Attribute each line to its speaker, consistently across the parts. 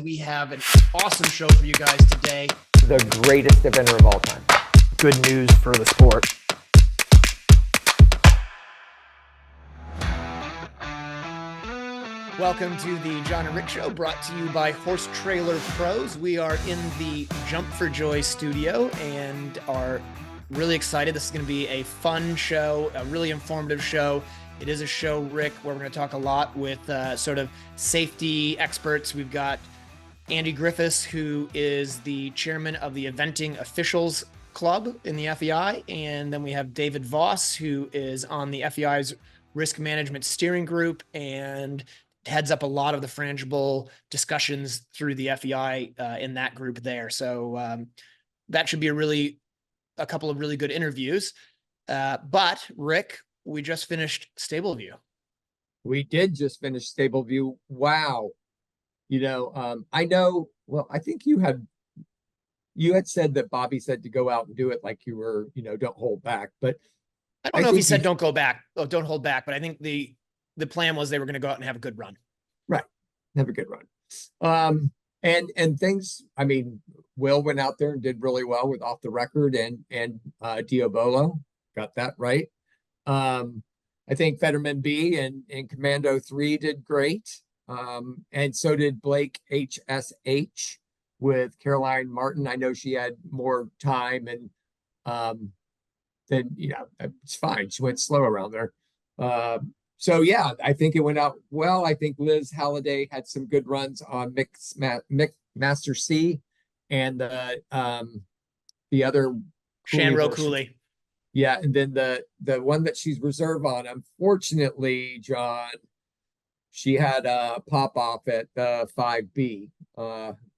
Speaker 1: We have an awesome show for you guys today.
Speaker 2: The greatest eventer of all time.
Speaker 3: Good news for the sport.
Speaker 1: Welcome to the John and Rick Show, brought to you by Horse Trailer Pros. We are in the Jump for Joy studio and are really excited. This is going to be a fun show, a really informative show. It is a show, Rick, where we're going to talk a lot with sort of safety experts. We've got Andy Griffiths, who is the chairman of the Eventing Officials Club in the FEI. And then we have David Voss, who is on the FEI's Risk Management Steering Group and heads up a lot of the frangible discussions through the FEI in that group there. So that should be a couple of really good interviews. But Rick, we just finished Stable View.
Speaker 2: We did just finish Stable View. Wow. I know, well, I think you had said that Bobby said to go out and do it like you were, don't hold back. But
Speaker 1: I don't know if he said don't go back. Oh, don't hold back. But I think the plan was they were going to go out and have a good run.
Speaker 2: Right. Have a good run. And things, I mean, Will went out there and did really well with Off the Record and Diabolo. Got that right. I think Fetterman B and Commando 3 did great. And so did Blake HSH with Caroline Martin. I know she had more time and then, it's fine. She went slow around there. So yeah, I think it went out well. I think Liz Halliday had some good runs on Master C and the other
Speaker 1: Shanro Cooley.
Speaker 2: Yeah, and then the one that she's reserve on, unfortunately, John, she had a pop off at the 5B,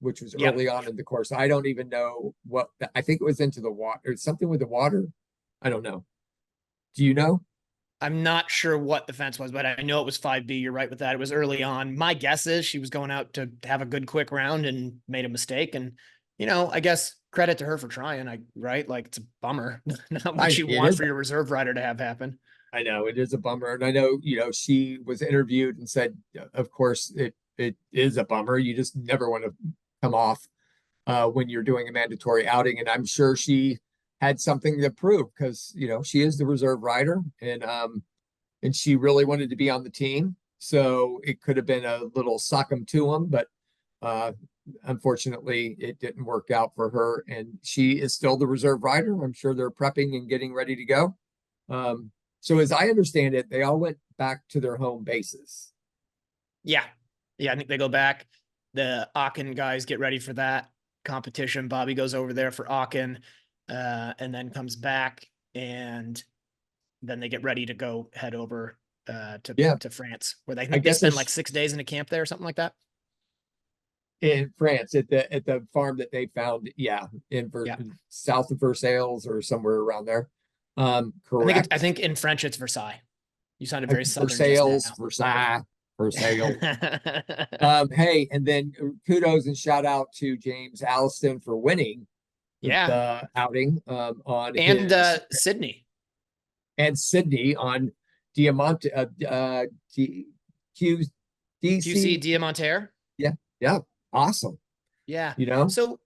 Speaker 2: which was early on in the course. I don't even know what. I think it was into the water, something with the water. I don't know. Do you know?
Speaker 1: I'm not sure what the fence was, but I know it was 5B. You're right with that. It was early on. My guess is she was going out to have a good quick round and made a mistake. And, I guess credit to her for trying, right? Like, it's a bummer. Not what you want for your reserve rider to have happen.
Speaker 2: I know it is a bummer. And I know, she was interviewed and said, of course, it is a bummer. You just never want to come off when you're doing a mandatory outing. And I'm sure she had something to prove because, she is the reserve rider and she really wanted to be on the team. So it could have been a little sock 'em to 'em, but unfortunately it didn't work out for her. And she is still the reserve rider. I'm sure they're prepping and getting ready to go. So as I understand it, they all went back to their home bases.
Speaker 1: Yeah. I think they go back. The Aachen guys get ready for that competition. Bobby goes over there for Aachen. And then comes back, and then they get ready to head over to France, where they spend like 6 days in a camp there or something like that.
Speaker 2: In France, at the farm that they found, south of Versailles or somewhere around there. Correct.
Speaker 1: I think in French it's Versailles. You sounded very southern.
Speaker 2: Versailles. Hey, and then kudos and shout out to James Alliston for winning. The outing on
Speaker 1: Sydney
Speaker 2: on Diamante
Speaker 1: QC Diamantaire.
Speaker 2: Yeah, awesome.
Speaker 1: Yeah, So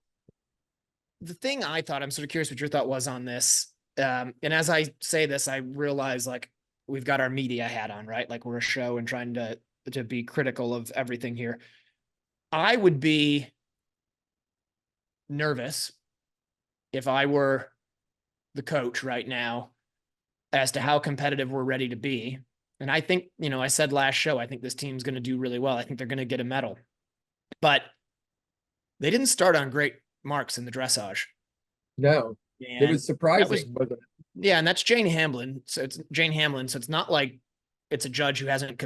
Speaker 1: the thing I thought, I'm sort of curious what your thought was on this. And as I say this, I realize like we've got our media hat on, right? Like we're a show and trying to be critical of everything here. I would be nervous if I were the coach right now as to how competitive we're ready to be. And I think, I said last show, I think this team's going to do really well. I think they're going to get a medal, but they didn't start on great marks in the dressage.
Speaker 2: No, and it was surprising.
Speaker 1: And that's Jane Hamlin. So it's Jane Hamlin. So it's not like it's a judge who hasn't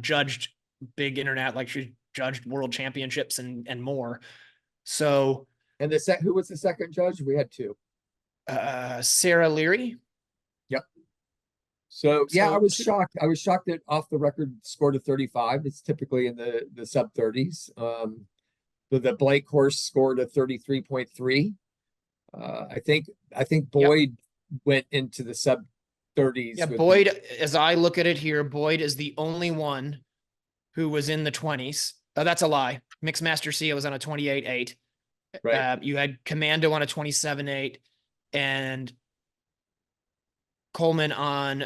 Speaker 1: judged big internet, like she judged world championships and more. So,
Speaker 2: and who was the second judge? We had two.
Speaker 1: Sarah Leary.
Speaker 2: Yep. So I was shocked. I was shocked that Off the Record scored a 35. It's typically in the sub 30s. The Blake horse scored a 33.3. I think Boyd went into the sub 30s.
Speaker 1: Yeah, Boyd, as I look at it here, Boyd is the only one who was in the 20s. That's a lie. Mixed Master C was on a 28.8.
Speaker 2: Right.
Speaker 1: You had Commando on a 27.8, and Coleman on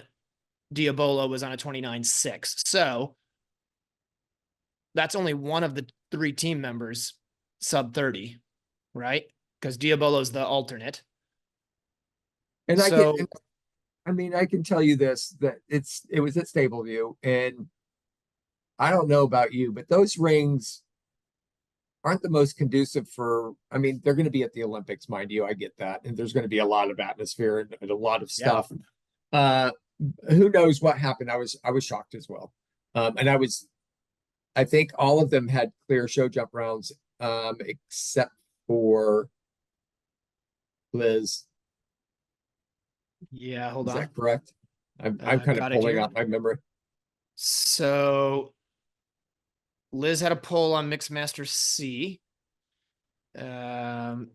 Speaker 1: Diabolo was on a 29.6. So that's only one of the 3 team members sub 30, right? Because Diabolo's the alternate.
Speaker 2: And
Speaker 1: So
Speaker 2: I mean, I can tell you this, that it was at Stableview, and I don't know about you, but those rings aren't the most conducive for, I mean, they're going to be at the Olympics, mind you, I get that. And there's going to be a lot of atmosphere and a lot of
Speaker 1: yeah,
Speaker 2: stuff. Uh, who knows what happened? I was shocked as well. And I think all of them had clear show jump rounds, except for Liz.
Speaker 1: yeah. Hold
Speaker 2: Is
Speaker 1: on.
Speaker 2: that correct? I'm
Speaker 1: I've
Speaker 2: kind of
Speaker 1: got it
Speaker 2: pulling
Speaker 1: here.
Speaker 2: out my memory.
Speaker 1: So Liz had a poll on Mixed Master C. Caroline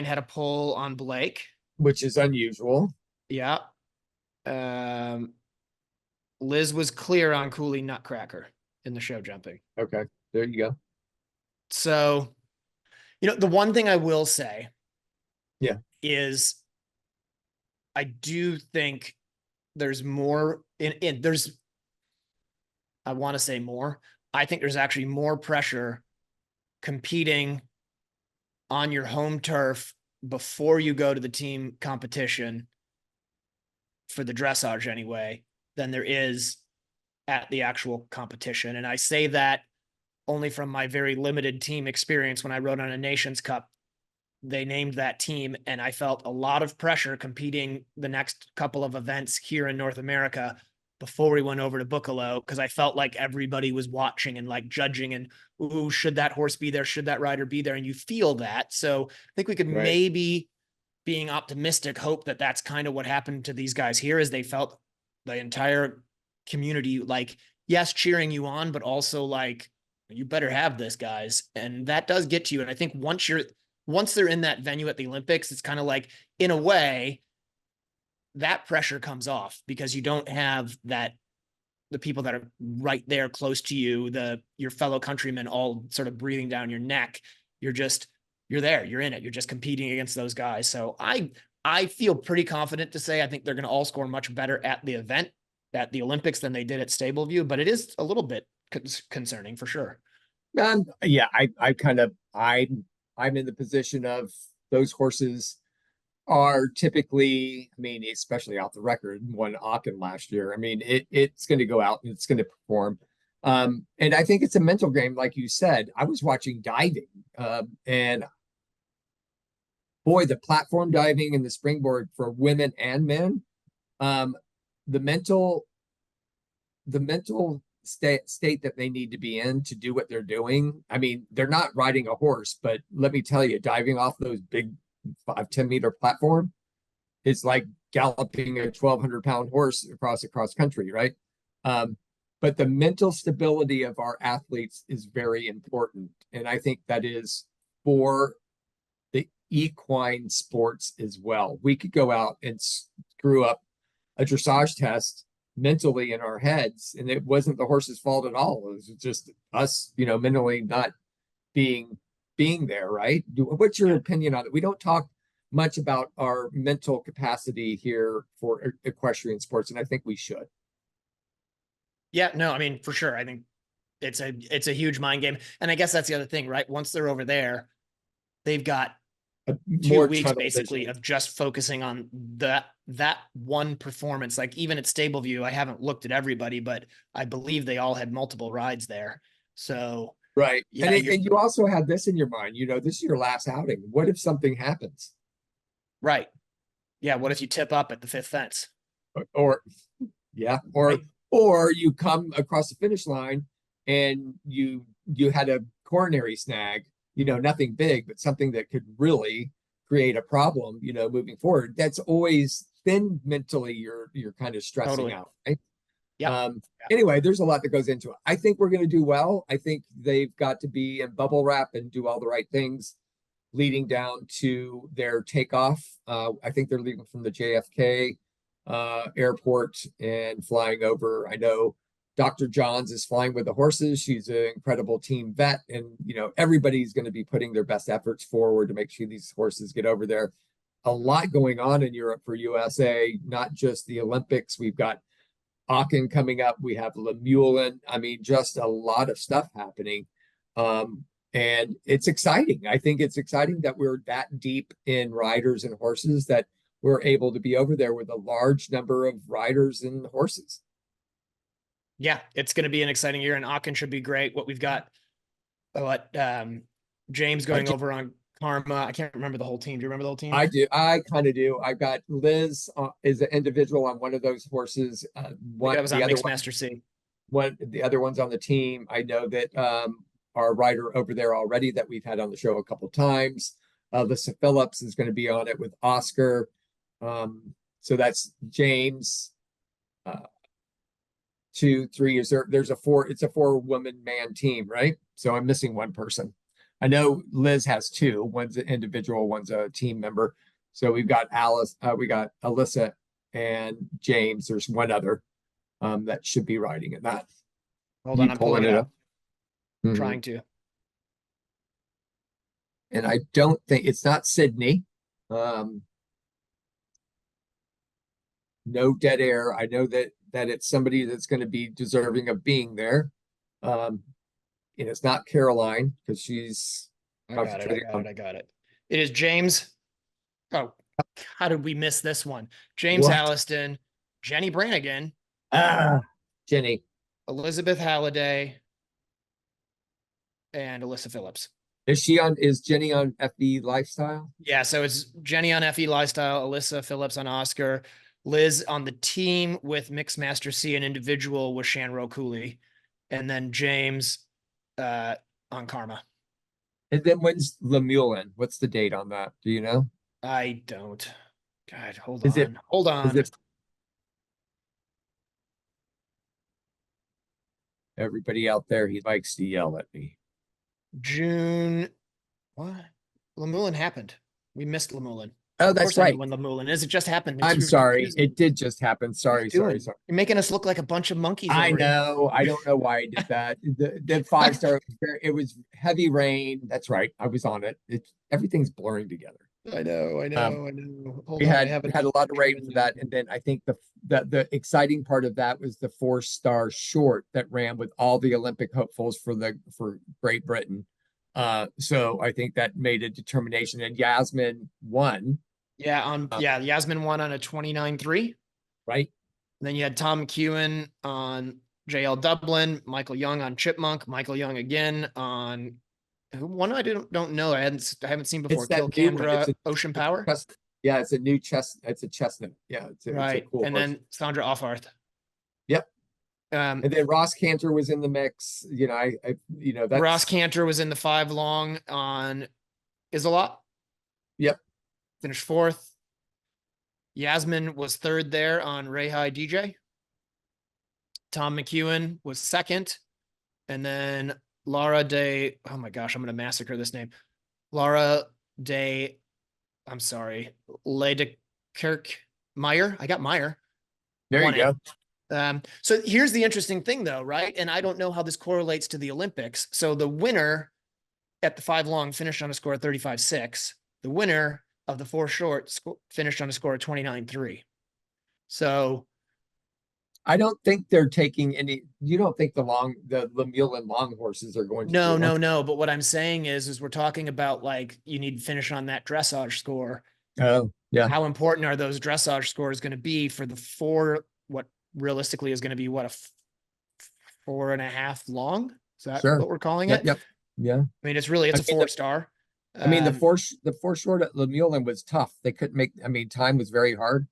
Speaker 1: had a poll on Blake,
Speaker 2: Which is unusual.
Speaker 1: yeah. Liz was clear on Cooley Nutcracker in the show jumping.
Speaker 2: Okay, there you go.
Speaker 1: So, the one thing I will say,
Speaker 2: yeah,
Speaker 1: is I do think there's more I want to say more. I think there's actually more pressure competing on your home turf before you go to the team competition for the dressage anyway, than there is at the actual competition. And I say that only from my very limited team experience. When I rode on a Nations Cup, they named that team, and I felt a lot of pressure competing the next couple of events here in North America before we went over to Buccalo, because I felt like everybody was watching and like judging and, ooh, should that horse be there? Should that rider be there? And you feel that. So I think we could maybe, being optimistic, hope that that's kind of what happened to these guys here, is they felt the entire community, like, yes, cheering you on, but also like, you better have this, guys. And that does get to you. And I think once they're in that venue at the Olympics, it's kind of like, in a way, that pressure comes off, because you don't have the people that are right there close to you, your fellow countrymen, all sort of breathing down your neck. You're there, you're in it, you're just competing against those guys. So I feel pretty confident to say I think they're going to all score much better at the event, at the Olympics, than they did at Stableview, but it is a little bit concerning for sure.
Speaker 2: Yeah, I'm in the position of those horses are typically, I mean, especially off the record, won Aachen last year. I mean, it's going to go out and it's going to perform. And I think it's a mental game, like you said. I was watching diving, and boy, the platform diving and the springboard for women and men, the mental state that they need to be in to do what they're doing. I mean, they're not riding a horse, but let me tell you, diving off those big 5-10 meter platform is like galloping a 1,200-pound horse across country, right? But the mental stability of our athletes is very important, and I think that is for the equine sports as well. We could go out and screw up a dressage test mentally in our heads, and it wasn't the horse's fault at all. It was just us, mentally not being there, right? What's your opinion on it? We don't talk much about our mental capacity here for equestrian sports, and I think we should.
Speaker 1: Yeah, no, I mean, for sure. I think it's a huge mind game. And I guess that's the other thing, right? Once they're over there, they've got 2 weeks basically of just focusing on that one performance. Like, even at Stableview, I haven't looked at everybody, but I believe they all had multiple rides there. So
Speaker 2: right.
Speaker 1: Yeah,
Speaker 2: and you also had this in your mind, this is your last outing. What if something happens?
Speaker 1: Right. Yeah. What if you tip up at the 5th fence?
Speaker 2: Or you come across the finish line and you had a coronary snag, nothing big, but something that could really create a problem, moving forward. That's always, then mentally you're kind of stressing out, right?
Speaker 1: Yeah.
Speaker 2: Anyway, there's a lot that goes into it. I think we're going to do well. I think they've got to be in bubble wrap and do all the right things leading down to their takeoff. I think they're leaving from the JFK airport and flying over. I know Dr. Johns is flying with the horses. She's an incredible team vet, and everybody's going to be putting their best efforts forward to make sure these horses get over there. A lot going on in Europe for USA, not just the Olympics. We've got Aachen coming up. We have Lemuelin. I mean, just a lot of stuff happening. And it's exciting. I think it's exciting that we're that deep in riders and horses that we're able to be over there with a large number of riders and horses.
Speaker 1: Yeah, it's going to be an exciting year, and Aachen should be great. What we've got, James going over on Karma. I can't remember the whole team. Do you remember the whole team?
Speaker 2: I do. I kind of do. I've got Liz is an individual on one of those horses.
Speaker 1: One that was on Mixmaster C.
Speaker 2: The other one's on the team. I know that our rider over there already that we've had on the show a couple times. Alyssa Phillips is going to be on it with Oscar. So that's James. 2, 3 is there. There's a 4. It's a 4-woman man team, right? So I'm missing one person. I know Liz has 2. One's an individual, one's a team member. So we've got Alice, we got Alyssa and James. There's one other that should be riding in that.
Speaker 1: Hold on, I'm pulling it up.
Speaker 2: Mm-hmm.
Speaker 1: Trying to.
Speaker 2: And I don't think it's not Sydney. No dead air. I know that it's somebody that's going to be deserving of being there. And it's not Caroline because she's
Speaker 1: I got it. It is James. Oh, how did we miss this one? James Alliston, Jenny Brannigan.
Speaker 2: Jenny.
Speaker 1: Elizabeth Halliday. And Alyssa Phillips.
Speaker 2: Is Jenny on FE Lifestyle?
Speaker 1: Yeah, so it's Jenny on FE Lifestyle, Alyssa Phillips on Oscar, Liz on the team with Mixmaster C, an individual with Shanro Cooley, and then James on Karma.
Speaker 2: And then when's Lemuelin? What's the date on that? Do you know?
Speaker 1: I don't. God, hold on.
Speaker 2: Is it everybody out there, he likes to yell at me.
Speaker 1: June. What? Lemuelin happened. We missed Lemuelin.
Speaker 2: Oh, that's right.
Speaker 1: When Lemuelin is, it just happened.
Speaker 2: I'm sorry. It did just happen. Sorry.
Speaker 1: You're making us look like a bunch of monkeys.
Speaker 2: I know. I don't know why I did that. The 5-star, it was heavy rain. That's right. I was on it. Everything's blurring together.
Speaker 1: I know.
Speaker 2: We had a lot of rain for that, and then I think the exciting part of that was the 4-star short that ran with all the Olympic hopefuls for Great Britain. So I think that made a determination, and Yasmin won.
Speaker 1: Yasmin won on a 29.3.
Speaker 2: Right.
Speaker 1: And then you had Tom McEwen on JL Dublin, Michael Young on Chipmunk, Michael Young again on one I don't know. I haven't seen before. Kilcandra Ocean Power.
Speaker 2: Yeah, it's a new it's a chestnut. Yeah, it's
Speaker 1: right.
Speaker 2: It's a cool
Speaker 1: and then Sandra Offarth.
Speaker 2: Yep. And then Ross Cantor was in the mix.
Speaker 1: Ross Cantor was in the 5 long on Isolot.
Speaker 2: Yep.
Speaker 1: Finished 4th. Yasmin was 3rd there on Ray High DJ. Tom McEwen was 2nd. And then Laura Day. Oh my gosh, I'm going to massacre this name. Laura Day. I'm sorry. Ledekirk Meyer. I got Meyer.
Speaker 2: There you go.
Speaker 1: So here's the interesting thing though, right? And I don't know how this correlates to the Olympics. So the winner at the 5 long finished on a score of 35.6. The winner of the 4 short finished on a score of 29.3. So
Speaker 2: I don't think they're taking any. You don't think the Lemuelin long horses are going to?
Speaker 1: No. But what I'm saying is we're talking about like you need to finish on that dressage score.
Speaker 2: Oh, yeah.
Speaker 1: How important are those dressage scores going to be for the 4? What realistically is going to be a 4.5 long? Is that what we're calling it?
Speaker 2: Yep. Yeah.
Speaker 1: I mean, it's a 4-star.
Speaker 2: I mean, the four short at Lemuelin was tough. They couldn't make. I mean, time was very hard.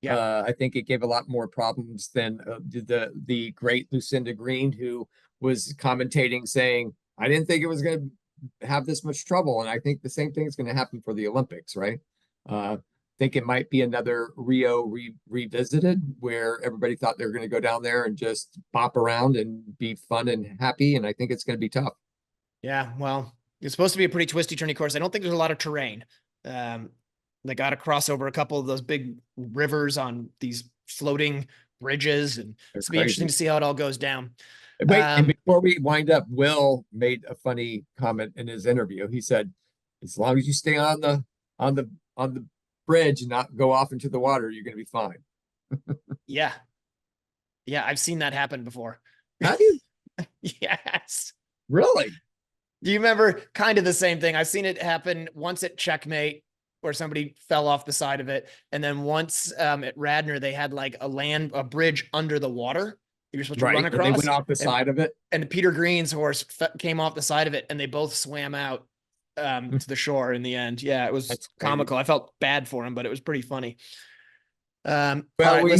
Speaker 2: Yeah, I think it gave a lot more problems than the great Lucinda Green, who was commentating saying, "I didn't think it was going to have this much trouble," and I think the same thing is going to happen for the Olympics, right? I think it might be another Rio revisited, where everybody thought they were going to go down there and just bop around and be fun and happy, and I think it's going to be tough.
Speaker 1: Yeah, well, it's supposed to be a pretty twisty, turny course. I don't think there's a lot of terrain. They got to cross over a couple of those big rivers on these floating bridges, and
Speaker 2: They're
Speaker 1: it's be interesting
Speaker 2: crazy.
Speaker 1: to see how it all goes down.
Speaker 2: Wait, and before we wind up, Will made a funny comment in his interview. He said, "As long as you stay on the bridge and not go off into the water, you're going to be fine."
Speaker 1: Yeah. Yeah, I've seen that happen before.
Speaker 2: Have you?
Speaker 1: Yes.
Speaker 2: Really?
Speaker 1: Do you remember kind of the same thing? I've seen it happen once at Checkmate where somebody fell off the side of it. And then once at Radnor, they had like a bridge under the water you're supposed to run
Speaker 2: Right. And
Speaker 1: across.
Speaker 2: they went off the side of it.
Speaker 1: And Peter Green's horse came off the side of it, and they both swam out to the shore in the end. Yeah, it was
Speaker 2: That's
Speaker 1: comical. I felt bad for him, but it was pretty funny.
Speaker 2: Well,
Speaker 1: right,
Speaker 2: we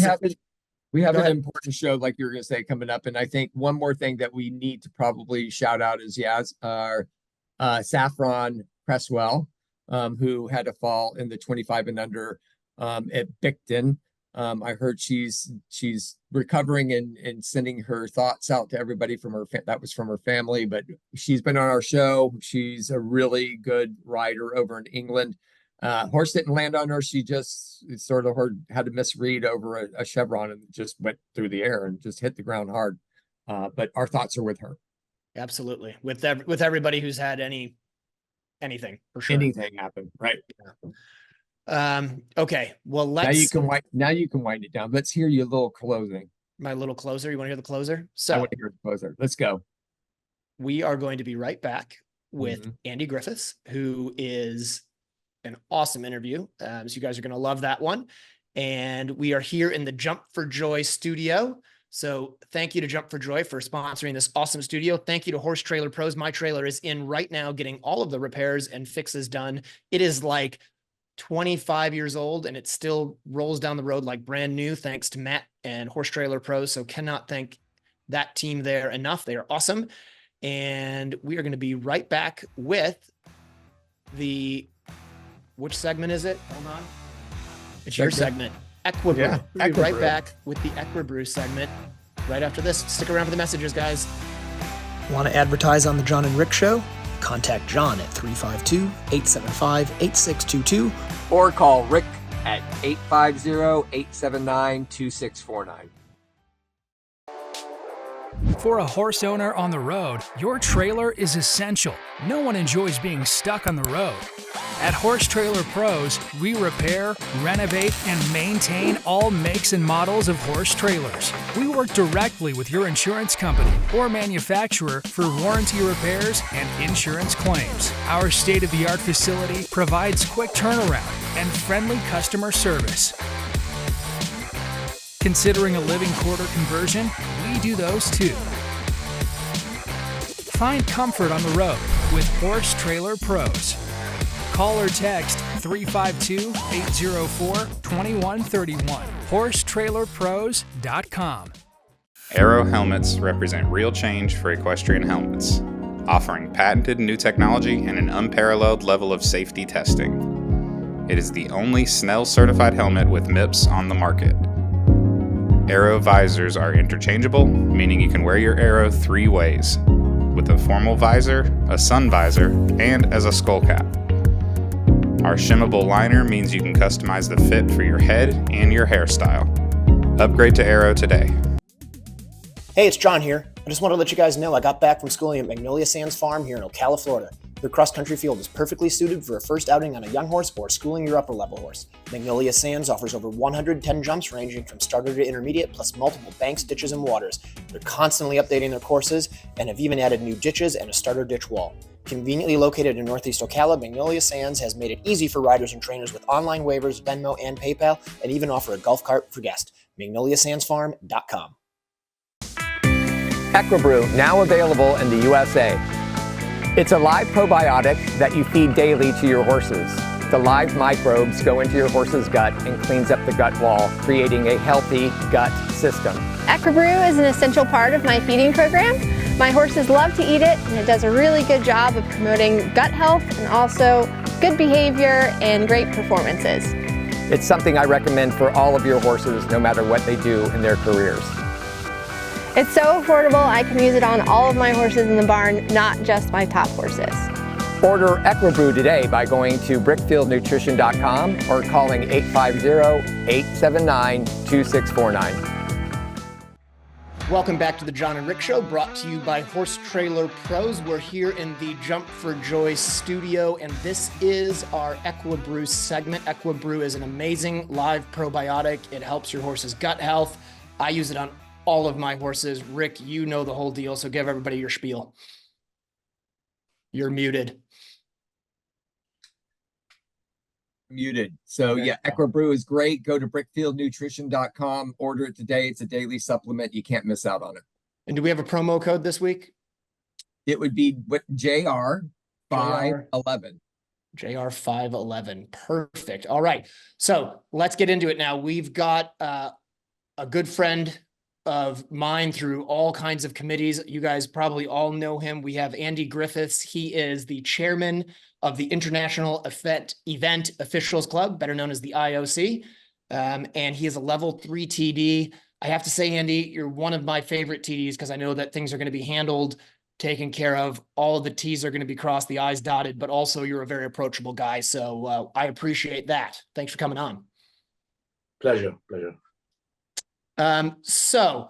Speaker 2: have
Speaker 1: Go
Speaker 2: an
Speaker 1: ahead.
Speaker 2: important show, like you were going to say, coming up. And I think one more thing that we need to probably shout out is our Saffron Cresswell, who had a fall in the 25 and under at Bicton. I heard she's recovering and sending her thoughts out to everybody from that was from her family, but she's been on our show. She's a really good rider over in England. Horse didn't land on her. She just sort of had a misread over a chevron and just went through the air and just hit the ground hard. But our thoughts are with her.
Speaker 1: Absolutely. With everybody who's had anything for sure.
Speaker 2: Anything happen, right?
Speaker 1: Okay. Well,
Speaker 2: now you can wind it down. Let's hear your little closing.
Speaker 1: My little closer. You want to hear the closer?
Speaker 2: I
Speaker 1: So
Speaker 2: want to hear the closer. Let's go.
Speaker 1: we are going to be right back with Andy Griffiths, who is an awesome interview. So you guys are going to love that one. And we are here in the Jump for Joy studio. So thank you to Jump for Joy for sponsoring this awesome studio. Thank you to Horse Trailer Pros. My trailer is in right now getting all of the repairs and fixes done. It is like 25 years old and it still rolls down the road like brand new, thanks to Matt and Horse Trailer Pros. So cannot thank that team there enough. They are awesome. And we are going to be right back with which segment is it? Hold on. It's your segment. EquiBrew.
Speaker 2: Yeah,
Speaker 1: We'll be right
Speaker 2: EquiBrew.
Speaker 1: back with the EquiBrew segment right after this. Stick around for the messages, guys.
Speaker 3: Want to advertise on the John and Rick Show? Contact John at 352-875-8622.
Speaker 2: Or call Rick at 850-879-2649.
Speaker 4: For a horse owner on the road, your trailer is essential. No one enjoys being stuck on the road. At Horse Trailer Pros, we repair, renovate, and maintain all makes and models of horse trailers. We work directly with your insurance company or manufacturer for warranty repairs and insurance claims. Our state-of-the-art facility provides quick turnaround and friendly customer service. Considering a living quarter conversion? We do those too. Find comfort on the road with Horse Trailer Pros. Call or text 352-804-2131. HorseTrailerPros.com.
Speaker 5: Aero helmets represent real change for equestrian helmets, offering patented new technology and an unparalleled level of safety testing. It is the only Snell-certified helmet with MIPS on the market. Aero visors are interchangeable, meaning you can wear your Aero 3 ways, with a formal visor, a sun visor, and as a skull cap. Our shimmable liner means you can customize the fit for your head and your hairstyle. Upgrade to Aero today.
Speaker 3: Hey, it's John here. I just want to let you guys know I got back from schooling at Magnolia Sands Farm here in Ocala, Florida. Their cross-country field is perfectly suited for a first outing on a young horse or schooling your upper-level horse. Magnolia Sands offers over 110 jumps ranging from starter to intermediate, plus multiple banks, ditches, and waters. They're constantly updating their courses and have even added new ditches and a starter ditch wall. Conveniently located in Northeast Ocala, Magnolia Sands has made it easy for riders and trainers with online waivers, Venmo, and PayPal, and even offer a golf cart for guests. MagnoliaSandsFarm.com.
Speaker 6: EquiBrew, now available in the USA. It's a live probiotic that you feed daily to your horses. The live microbes go into your horse's gut and cleans up the gut wall, creating a healthy gut system.
Speaker 7: EquiBrew is an essential part of my feeding program. My horses love to eat it, and it does a really good job of promoting gut health and also good behavior and great performances.
Speaker 6: It's something I recommend for all of your horses, no matter what they do in their careers.
Speaker 7: It's so affordable, I can use it on all of my horses in the barn, not just my top horses.
Speaker 6: Order EquiBrew today by going to brickfieldnutrition.com or calling 850-879-2649.
Speaker 1: Welcome back to the John and Rick Show, brought to you by Horse Trailer Pros. We're here in the Jump for Joy studio, and this is our EquiBrew segment. EquiBrew is an amazing live probiotic. It helps your horse's gut health. I use it on all of my horses. Rick, you know the whole deal, so give everybody your spiel. You're muted.
Speaker 2: Muted. So yeah, EquiBrew is great. Go to brickfieldnutrition.com, order it today. It's a daily supplement. You can't miss out on it.
Speaker 1: And do we have a promo code this week?
Speaker 2: It would be JR511.
Speaker 1: JR511. Perfect. All right. So let's get into it now. We've got a good friend of mine through all kinds of committees. You guys probably all know him. We have Andy Griffiths. He is the chairman of the International Event Officials Club, better known as the IOC. And he is a level 3 TD. I have to say, Andy, you're one of my favorite TDs because I know that things are going to be handled, taken care of. All of the T's are going to be crossed, the I's dotted, but also you're a very approachable guy. So I appreciate that. Thanks for coming on.
Speaker 8: Pleasure.
Speaker 1: So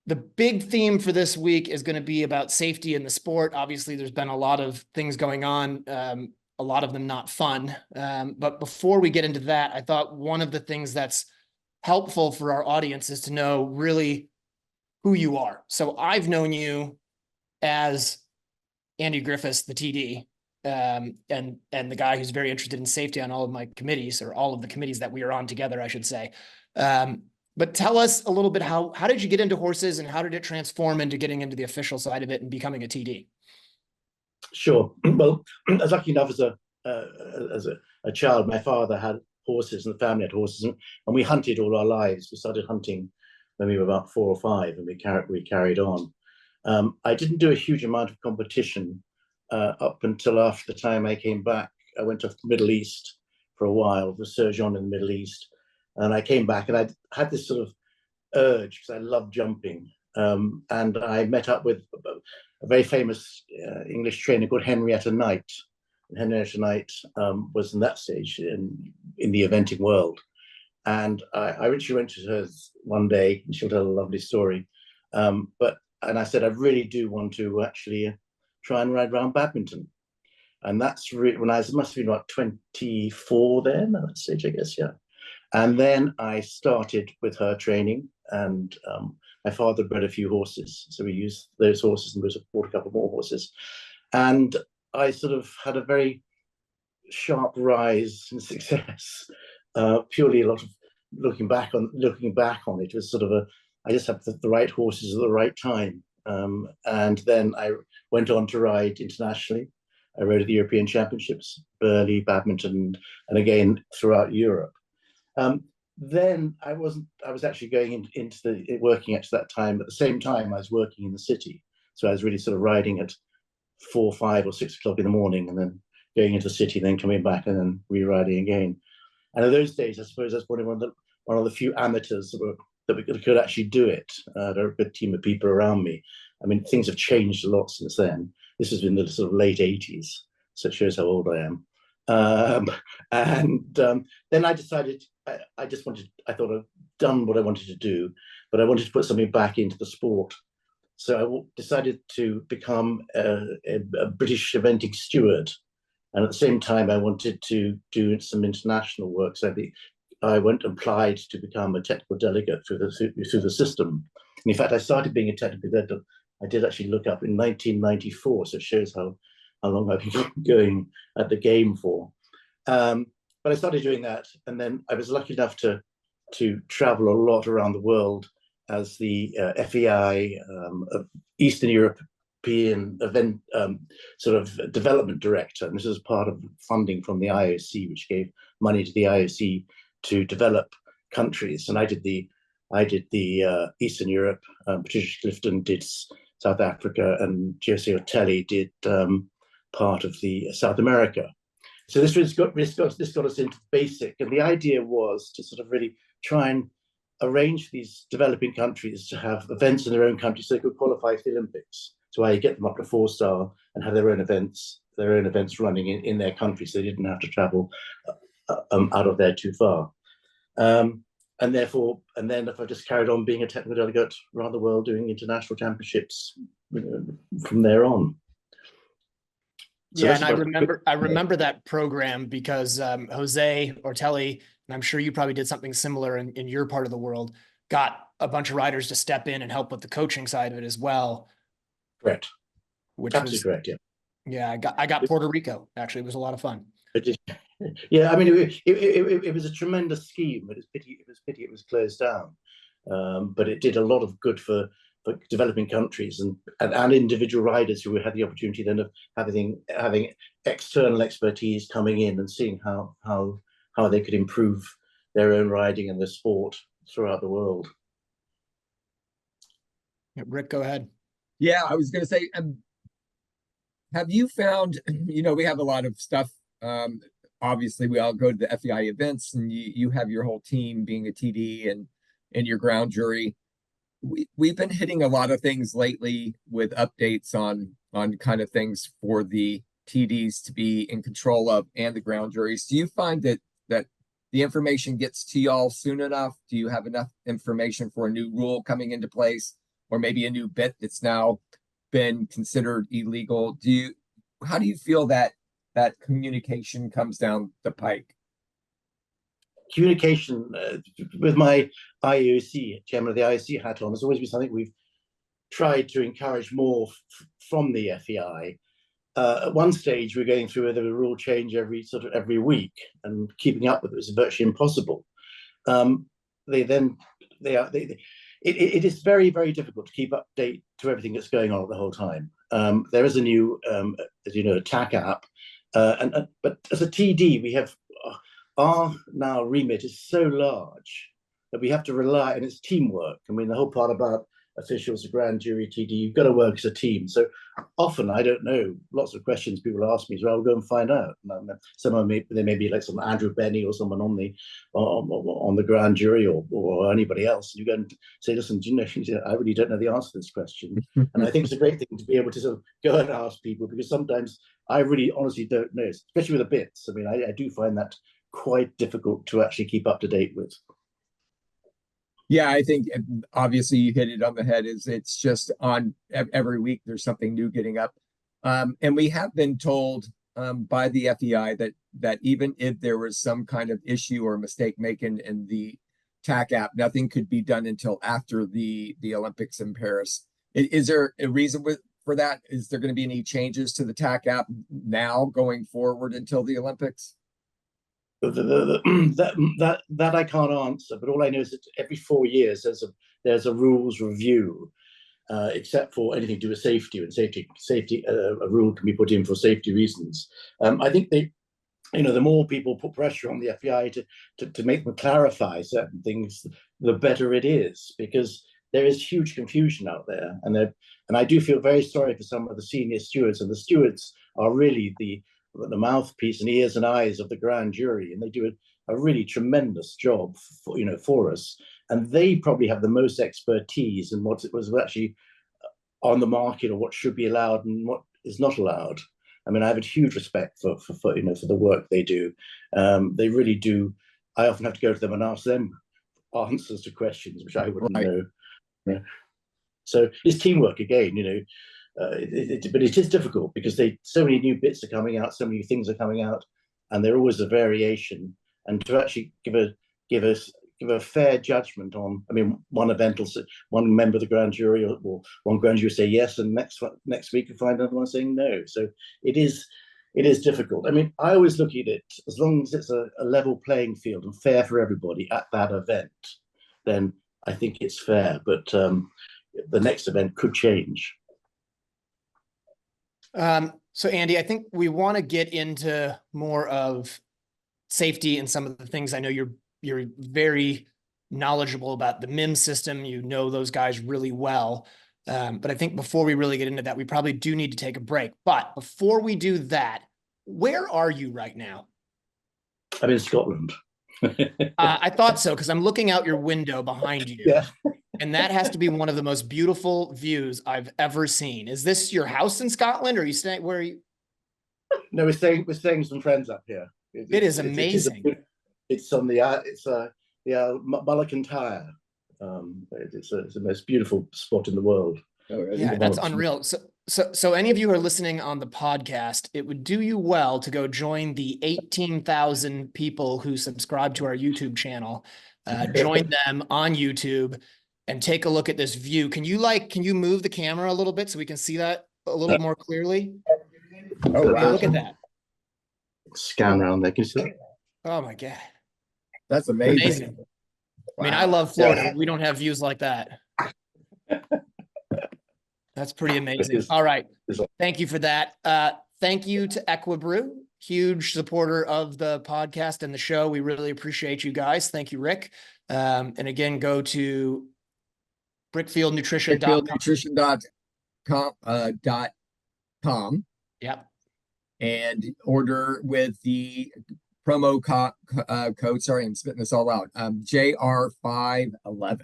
Speaker 1: the big theme for this week is going to be about safety in the sport. Obviously, there's been a lot of things going on, a lot of them not fun. But before we get into that, I thought one of the things that's helpful for our audience is to know really who you are. So I've known you as Andy Griffiths, the TD, and the guy who's very interested in safety on all of my committees, or all of the committees that we are on together, I should say. But tell us a little bit, how did you get into horses and how did it transform into getting into the official side of it and becoming a TD?
Speaker 8: Sure. Well, I was lucky enough as a child. My father had horses and the family had horses, and we hunted all our lives. We started hunting when we were about 4 or 5, and we carried on. I didn't do a huge amount of competition up until after the time I came back. I went to the Middle East for a while, the surgeon in the Middle East. And I came back and I had this sort of urge because I love jumping. And I met up with a very famous English trainer called Henrietta Knight. And Henrietta Knight was in that stage in the eventing world. And I actually went to her one day and she'll tell a lovely story. And I said, I really do want to actually try and ride around badminton. And that's really, when I must have been about 24 then, at that stage, I guess, yeah. And then I started with her training, and my father bred a few horses. So we used those horses and we bought a couple more horses. And I sort of had a very sharp rise in success, purely a lot of looking back on it was sort of I just had the right horses at the right time. And then I went on to ride internationally. I rode at the European Championships, Burghley, badminton, and again throughout Europe. Then I was actually going into working at that time. At the same time, I was working in the city. So I was really sort of riding at 4, 5 or 6 o'clock in the morning and then going into the city, then coming back and then re-riding again. And in those days, I suppose I was probably one of the few amateurs that could actually do it. There were a good team of people around me. I mean, things have changed a lot since then. This was in the sort of late 80s. So it shows how old I am. Then I decided I thought I'd done what I wanted to do, but I wanted to put something back into the sport. So I decided to become a British eventing steward. And at the same time, I wanted to do some international work. So I went and applied to become a technical delegate through the system. And in fact, I started being a technical delegate. I did actually look up in 1994. So it shows how long I've been going at the game for. But I started doing that, and then I was lucky enough to travel a lot around the world as the FEI, Eastern European event sort of development director. And this was part of funding from the IOC, which gave money to the IOC to develop countries. And I did the Eastern Europe. Patricia Clifton did South Africa, and Jose Otelli did part of the South America. So this got us into basic, and the idea was to sort of really try and arrange these developing countries to have events in their own country so they could qualify for the Olympics. So I get them up to 4-star and have their own events running in their country, so they didn't have to travel out of there too far. and then if I just carried on being a technical delegate around the world doing international championships from there on.
Speaker 1: So yeah, and I remember that program because Jose Ortelli, and I'm sure you probably did something similar in your part of the world, got a bunch of riders to step in and help with the coaching side of it as well.
Speaker 8: Correct.
Speaker 1: Which
Speaker 8: Absolutely
Speaker 1: was
Speaker 8: correct. Yeah.
Speaker 1: Yeah, I got Puerto Rico. Actually, it was a lot of fun.
Speaker 8: Yeah, I mean, it was a tremendous scheme, but it's pity it was closed down. But it did a lot of good for developing countries and individual riders who had the opportunity then of having external expertise coming in and seeing how they could improve their own riding and their sport throughout the world.
Speaker 1: Yeah, Rick, go ahead.
Speaker 2: Yeah, I was going to say, have you found, we have a lot of stuff. Obviously, we all go to the FEI events, and you have your whole team being a TD and your ground jury. We've been hitting a lot of things lately with updates on kind of things for the TDs to be in control of and the ground juries. Do you find that the information gets to y'all soon enough? Do you have enough information for a new rule coming into place, or maybe a new bit that's now been considered illegal? How do you feel that communication comes down the pike?
Speaker 8: Communication with my IOC, chairman of the IOC hat on, has always been something we've tried to encourage more from the FEI. At one stage, we're going through a rule change every week, and keeping up with it is virtually impossible. It is very, very difficult to keep update to everything that's going on at the whole time. There is a new, as you know, TAC app, but as a TD, we have our now remit is so large that we have to rely, and it's teamwork. I mean, the whole part about officials, the grand jury, TD, you've got to work as a team. So often I don't know, lots of questions people ask me, so I'll go and find out. Someone there may be like some Andrew Benny or someone on the grand jury or anybody else. You go and say, listen, do you know, I really don't know the answer to this question. And I think it's a great thing to be able to sort of go and ask people, because sometimes I really honestly don't know, especially with the bits. I mean, I do find that quite difficult to actually keep up to date with.
Speaker 2: Yeah, I think obviously you hit it on the head. It's just on every week there's something new getting up, and we have been told by the FEI that even if there was some kind of issue or mistake making in the TAC app, nothing could be done until after the Olympics in Paris. Is there a reason for that? Is there going to be any changes to the TAC app now going forward until the Olympics?
Speaker 8: That I can't answer, but all I know is that every 4 years there's a rules review, except for anything to do with safety, and safety a rule can be put in for safety reasons. I think the more people put pressure on the FEI to make them clarify certain things, the better it is, because there is huge confusion out there, and I do feel very sorry for some of the senior stewards, and the stewards are really the mouthpiece and ears and eyes of the grand jury, and they do a really tremendous job for us, and they probably have the most expertise in what was actually on the market, or what should be allowed and what is not allowed. I mean, I have a huge respect for the work they do. They really do. I often have to go to them and ask them answers to questions which I wouldn't know. Yeah. So it's teamwork again, but it is difficult because so many new bits are coming out, so many things are coming out, and they're always a variation. And to actually give a fair judgment on, I mean, one member of the grand jury or one grand jury say yes, and next week you find another one saying no. So it is difficult. I mean, I always look at it, as long as it's a level playing field and fair for everybody at that event, then I think it's fair. But the next event could change.
Speaker 1: So Andy, I think we want to get into more of safety and some of the things. I know you're very knowledgeable about the MIM system. You know those guys really well. But I think before we really get into that, we probably do need to take a break. But before we do that, where are you right now?
Speaker 8: I'm in Scotland.
Speaker 1: I thought so, because I'm looking out your window behind you.
Speaker 8: Yeah.
Speaker 1: And that has to be one of the most beautiful views I've ever seen. Is this your house in Scotland, or are you staying? Where are you?
Speaker 8: No, we're staying with some friends up here.
Speaker 1: It is amazing.
Speaker 8: It's on the Mulligan. It's the most beautiful spot in the world.
Speaker 1: Yeah, that's unreal. So any of you who are listening on the podcast, it would do you well to go join the 18,000 people who subscribe to our YouTube channel. Join them on YouTube and take a look at this view. Can you move the camera a little bit so we can see that a little more clearly?
Speaker 2: Oh, wow.
Speaker 1: Look at that.
Speaker 8: Scan around there. Can you see that?
Speaker 1: Oh my God.
Speaker 2: That's amazing.
Speaker 1: I mean, I love Florida. We don't have views like that. That's pretty amazing. All right. Thank you for that. Thank you to EquiBrew, huge supporter of the podcast and the show. We really appreciate you guys. Thank you, Rick. And again, go to
Speaker 2: brickfieldnutrition.com.
Speaker 1: Yep.
Speaker 2: And order with the promo code. Sorry, I'm spitting this all out. JR511.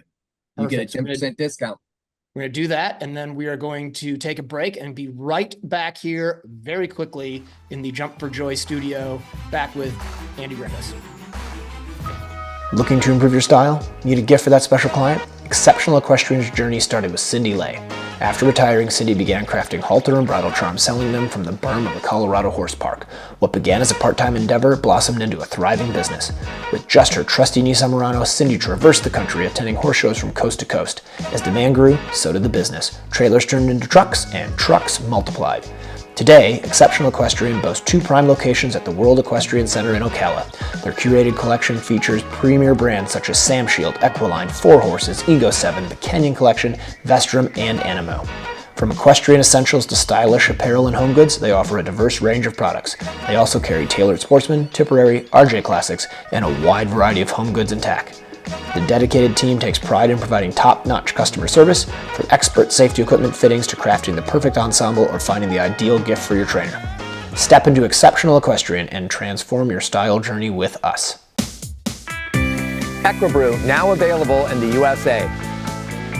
Speaker 2: You get a 10% discount.
Speaker 1: We're going to do that, and then we are going to take a break and be right back here very quickly in the Jump for Joy studio, back with Andy Griffiths.
Speaker 3: Looking to improve your style? Need a gift for that special client? Exceptional Equestrian's journey started with Cindy Lay. After retiring, Cindy began crafting halter and bridle charms, selling them from the berm of the Colorado Horse Park. What began as a part-time endeavor blossomed into a thriving business. With just her trusty Nissan Murano, Cindy traversed the country attending horse shows from coast to coast. As demand grew, so did the business. Trailers turned into trucks, and trucks multiplied. Today, Exceptional Equestrian boasts 2 prime locations at the World Equestrian Center in Ocala. Their curated collection features premier brands such as Sam Shield, Equiline, 4 Horses, Ego 7, the Kenyon Collection, Vestrum, and Animo. From equestrian essentials to stylish apparel and home goods, they offer a diverse range of products. They also carry tailored Sportsman, Tipperary, RJ Classics, and a wide variety of home goods and tack. The dedicated team takes pride in providing top-notch customer service, from expert safety equipment fittings to crafting the perfect ensemble or finding the ideal gift for your trainer. Step into Exceptional Equestrian and transform your style journey with us.
Speaker 6: EquiBrew, now available in the USA.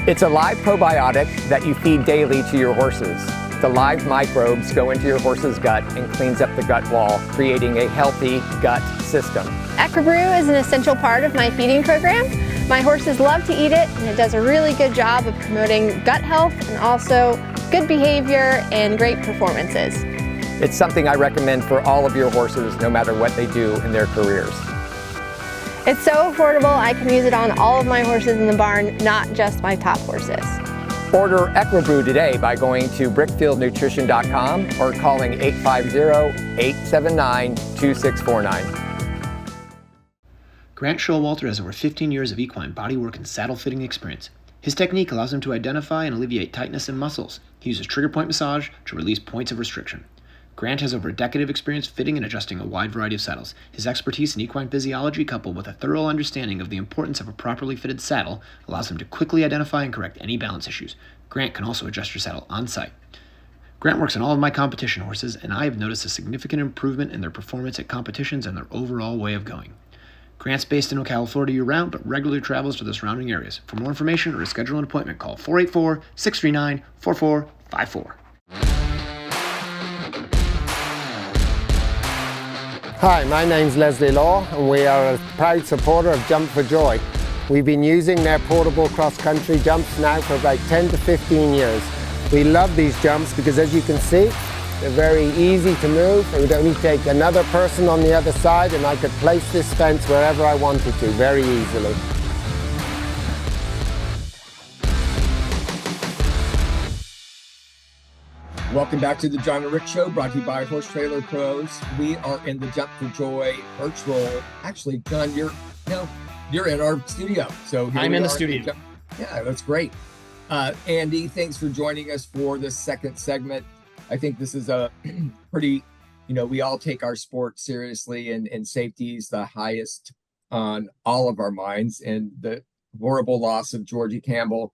Speaker 6: It's a live probiotic that you feed daily to your horses. The live microbes go into your horse's gut and cleans up the gut wall, creating a healthy gut system.
Speaker 7: EquiBrew is an essential part of my feeding program. My horses love to eat it, and it does a really good job of promoting gut health and also good behavior and great performances.
Speaker 6: It's something I recommend for all of your horses, no matter what they do in their careers.
Speaker 7: It's so affordable, I can use it on all of my horses in the barn, not just my top horses.
Speaker 6: Order EquiBrew today by going to brickfieldnutrition.com or calling 850-879-2649.
Speaker 3: Grant Showalter has over 15 years of equine bodywork and saddle fitting experience. His technique allows him to identify and alleviate tightness in muscles. He uses trigger point massage to release points of restriction. Grant has over a decade of experience fitting and adjusting a wide variety of saddles. His expertise in equine physiology, coupled with a thorough understanding of the importance of a properly fitted saddle, allows him to quickly identify and correct any balance issues. Grant can also adjust your saddle on site. Grant works on all of my competition horses, and I have noticed a significant improvement in their performance at competitions and their overall way of going. Grant's based in Ocala, Florida year-round, but regularly travels to the surrounding areas. For more information or to schedule an appointment, call 484-639-4454.
Speaker 9: Hi, my name's Leslie Law, and we are a proud supporter of Jump for Joy. We've been using their portable cross-country jumps now for about 10 to 15 years. We love these jumps because, as you can see, they're very easy to move. It would only take another person on the other side, and I could place this fence wherever I wanted to very easily.
Speaker 2: Welcome back to the John and Rick Show, brought to you by Horse Trailer Pros. We are in the Jump for Joy virtual. Actually, John, you're in our studio. So
Speaker 1: I'm in the studio.
Speaker 2: Yeah, that's great. Andy, thanks for joining us for this second segment. I think this is a pretty, we all take our sport seriously, and safety is the highest on all of our minds. And the horrible loss of Georgie Campbell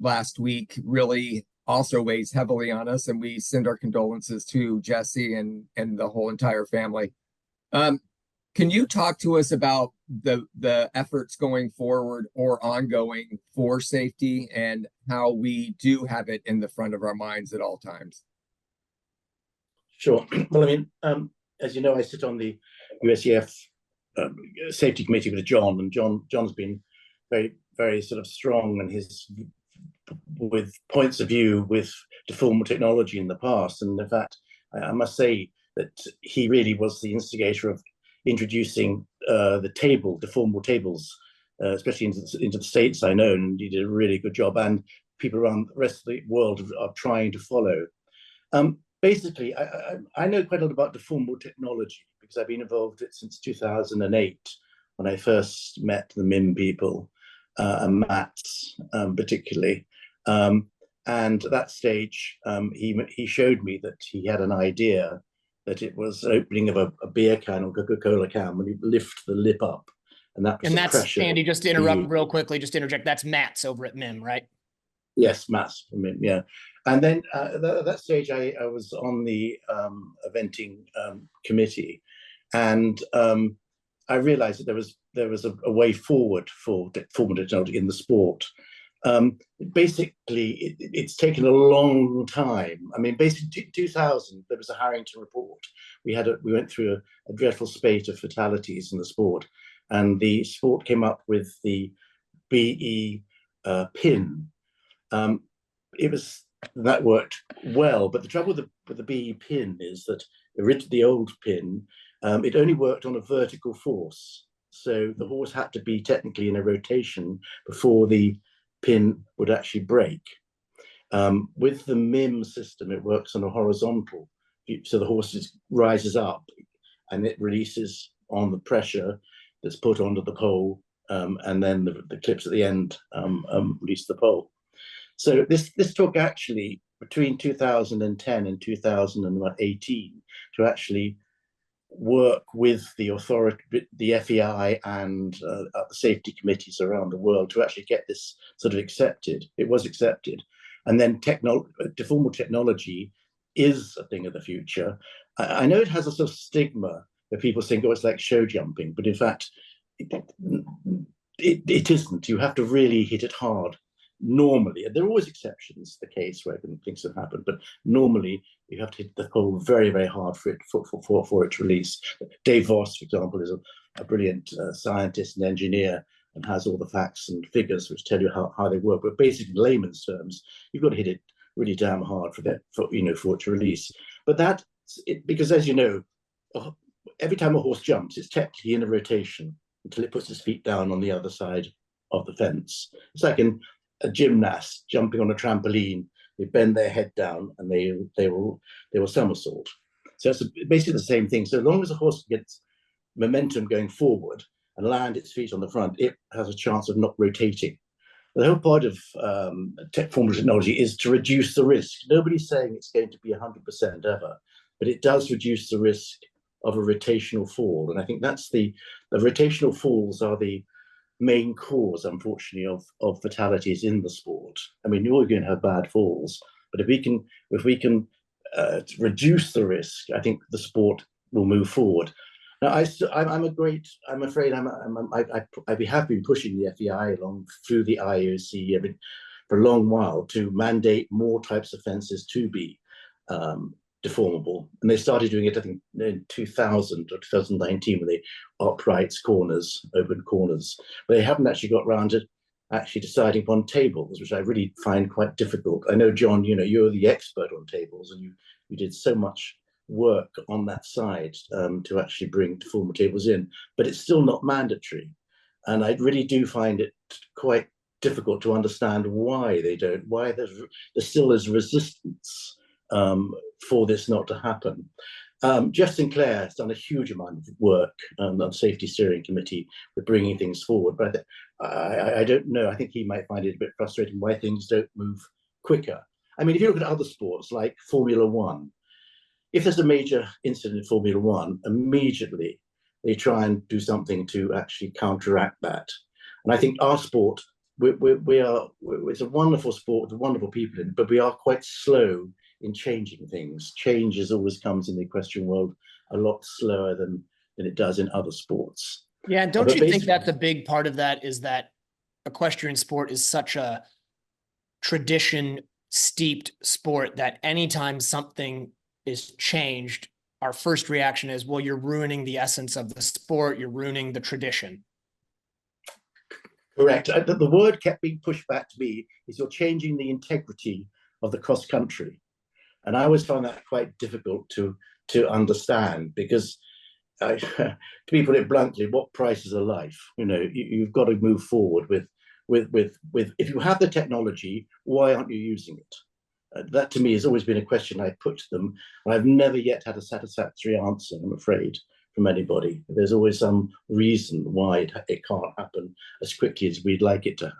Speaker 2: last week really also weighs heavily on us, and we send our condolences to Jesse and the whole entire family. Can you talk to us about the efforts going forward or ongoing for safety, and how we do have it in the front of our minds at all times?
Speaker 8: Sure. Well, I mean, as you know, I sit on the USEF safety committee with John, and John's been very, very sort of strong and with points of view with deformable technology in the past. And in fact, I must say that he really was the instigator of introducing the deformable tables, especially into the States, I know, and he did a really good job. And people around the rest of the world are trying to follow. Basically, I know quite a lot about deformable technology because I've been involved in it since 2008 when I first met the MIM people, and Mats particularly. And at that stage, he showed me that he had an idea that it was an opening of a beer can or Coca-Cola can when you lift the lip up. And that's pressure.
Speaker 1: Andy, just to interrupt real quickly, just to interject, that's Mats over at MIM, right?
Speaker 8: Yes, Mats from MIM, yeah. And then at that stage, I was on the eventing committee, and I realized that there was a way forward for deformable technology in the sport. Basically, it's taken a long time. I mean, basically, 2000, there was a Harrington report. We went through a dreadful spate of fatalities in the sport, and the sport came up with the BE pin. That worked well, but the trouble with the BE pin is that the old pin, it only worked on a vertical force. So the horse had to be technically in a rotation before the pin would actually break. With the MIM system, it works on a horizontal. So the horse rises up and it releases on the pressure that's put onto the pole, and then the clips at the end release the pole. So this took actually between 2010 and 2018 to actually work with the authority, the FEI, and the safety committees around the world to actually get this sort of accepted. It was accepted, and then deformable technology is a thing of the future. I know it has a sort of stigma where people think, oh, it's like show jumping, but in fact, it isn't. You have to really hit it hard. Normally, and there are always exceptions, the case where things have happened, but normally you have to hit the pole very, very hard for it to release. Dave Voss, for example, is a brilliant scientist and engineer and has all the facts and figures which tell you how they work. But basically, in layman's terms, you've got to hit it really damn hard for it to release. But because as you know, every time a horse jumps, it's technically in a rotation until it puts its feet down on the other side of the fence. It's like a gymnast jumping on a trampoline. They bend their head down and they will somersault. So it's basically the same thing. So as long as a horse gets momentum going forward and land its feet on the front, it has a chance of not rotating. The whole point of deformable technology is to reduce the risk. Nobody's saying it's going to be 100% ever, but it does reduce the risk of a rotational fall. And I think that's the rotational falls are the main cause, unfortunately, of fatalities in the sport. I mean, you're going to have bad falls, but if we can reduce the risk, I think the sport will move forward. Now, I'm afraid I have been pushing the FEI along through the IOC for a long while to mandate more types of fences to be deformable, and they started doing it, I think, in 2000 or 2019 when they uprights corners, open corners. But they haven't actually got around to actually deciding upon tables, which I really find quite difficult. I know, John, you're the expert on tables, and you did so much work on that side to actually bring deformable tables in, but it's still not mandatory, and I really do find it quite difficult to understand why there still is resistance for this not to happen. Jeff Sinclair has done a huge amount of work on the Safety Steering Committee with bringing things forward, but I don't know. I think he might find it a bit frustrating why things don't move quicker. I mean, if you look at other sports like Formula One, if there's a major incident in Formula One, immediately they try and do something to actually counteract that. And I think our sport, it's a wonderful sport with wonderful people in it, but we are quite slow in changing things. Change always comes in the equestrian world a lot slower than it does in other sports.
Speaker 1: Yeah, don't you think that's a big part of that, is that equestrian sport is such a tradition steeped sport that anytime something is changed, our first reaction is, well, you're ruining the essence of the sport. You're ruining the tradition.
Speaker 8: Correct. The word kept being pushed back to me is you're changing the integrity of the cross country. And I always found that quite difficult to understand, because to put it bluntly, what price is a life? You know, you've got to move forward with if you have the technology, why aren't you using it? That to me has always been a question I put to them, and I've never yet had a satisfactory answer, I'm afraid, from anybody. There's always some reason why it can't happen as quickly as we'd like it to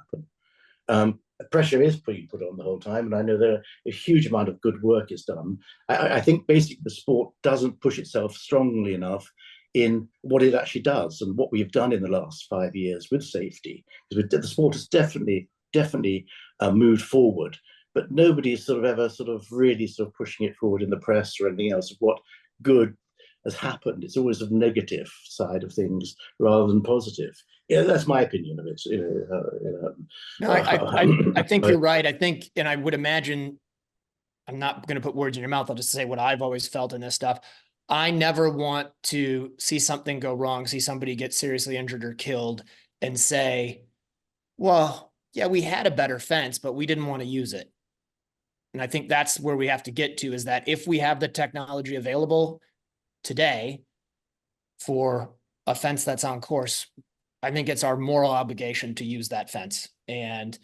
Speaker 8: happen. Pressure is being put on the whole time, and I know there a huge amount of good work is done. I think basically the sport doesn't push itself strongly enough in what it actually does and what we've done in the last 5 years with safety, because the sport has definitely moved forward, but nobody's sort of ever sort of really sort of pushing it forward in the press or anything else of what good has happened. It's always the negative side of things rather than positive. Yeah, that's my opinion of it.
Speaker 1: No, I think you're right. I think, and I would imagine, I'm not going to put words in your mouth. I'll just say what I've always felt in this stuff. I never want to see something go wrong, see somebody get seriously injured or killed, and say, well, yeah, we had a better fence, but we didn't want to use it. And I think that's where we have to get to, is that if we have the technology available today for a fence that's on course, I think it's our moral obligation to use that fence. And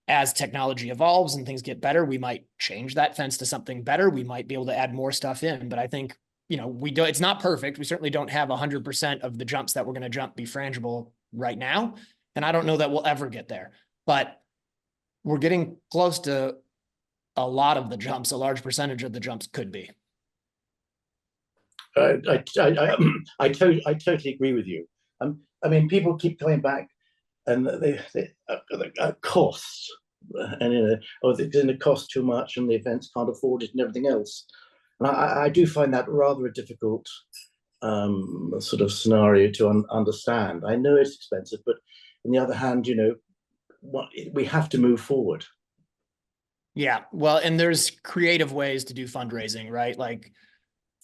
Speaker 1: as technology evolves and things get better, we might change that fence to something better. We might be able to add more stuff in, but I think, it's not perfect. We certainly don't have 100% of the jumps that we're going to jump be frangible right now. And I don't know that we'll ever get there, but we're getting close to a lot of the jumps. A large percentage of the jumps could be.
Speaker 8: I totally agree with you. I mean, people keep coming back, and they cost, and it's going to cost too much, and the events can't afford it, and everything else. And I do find that rather a difficult sort of scenario to understand. I know it's expensive, but on the other hand, we have to move forward.
Speaker 1: Yeah, well, and there's creative ways to do fundraising, right? Like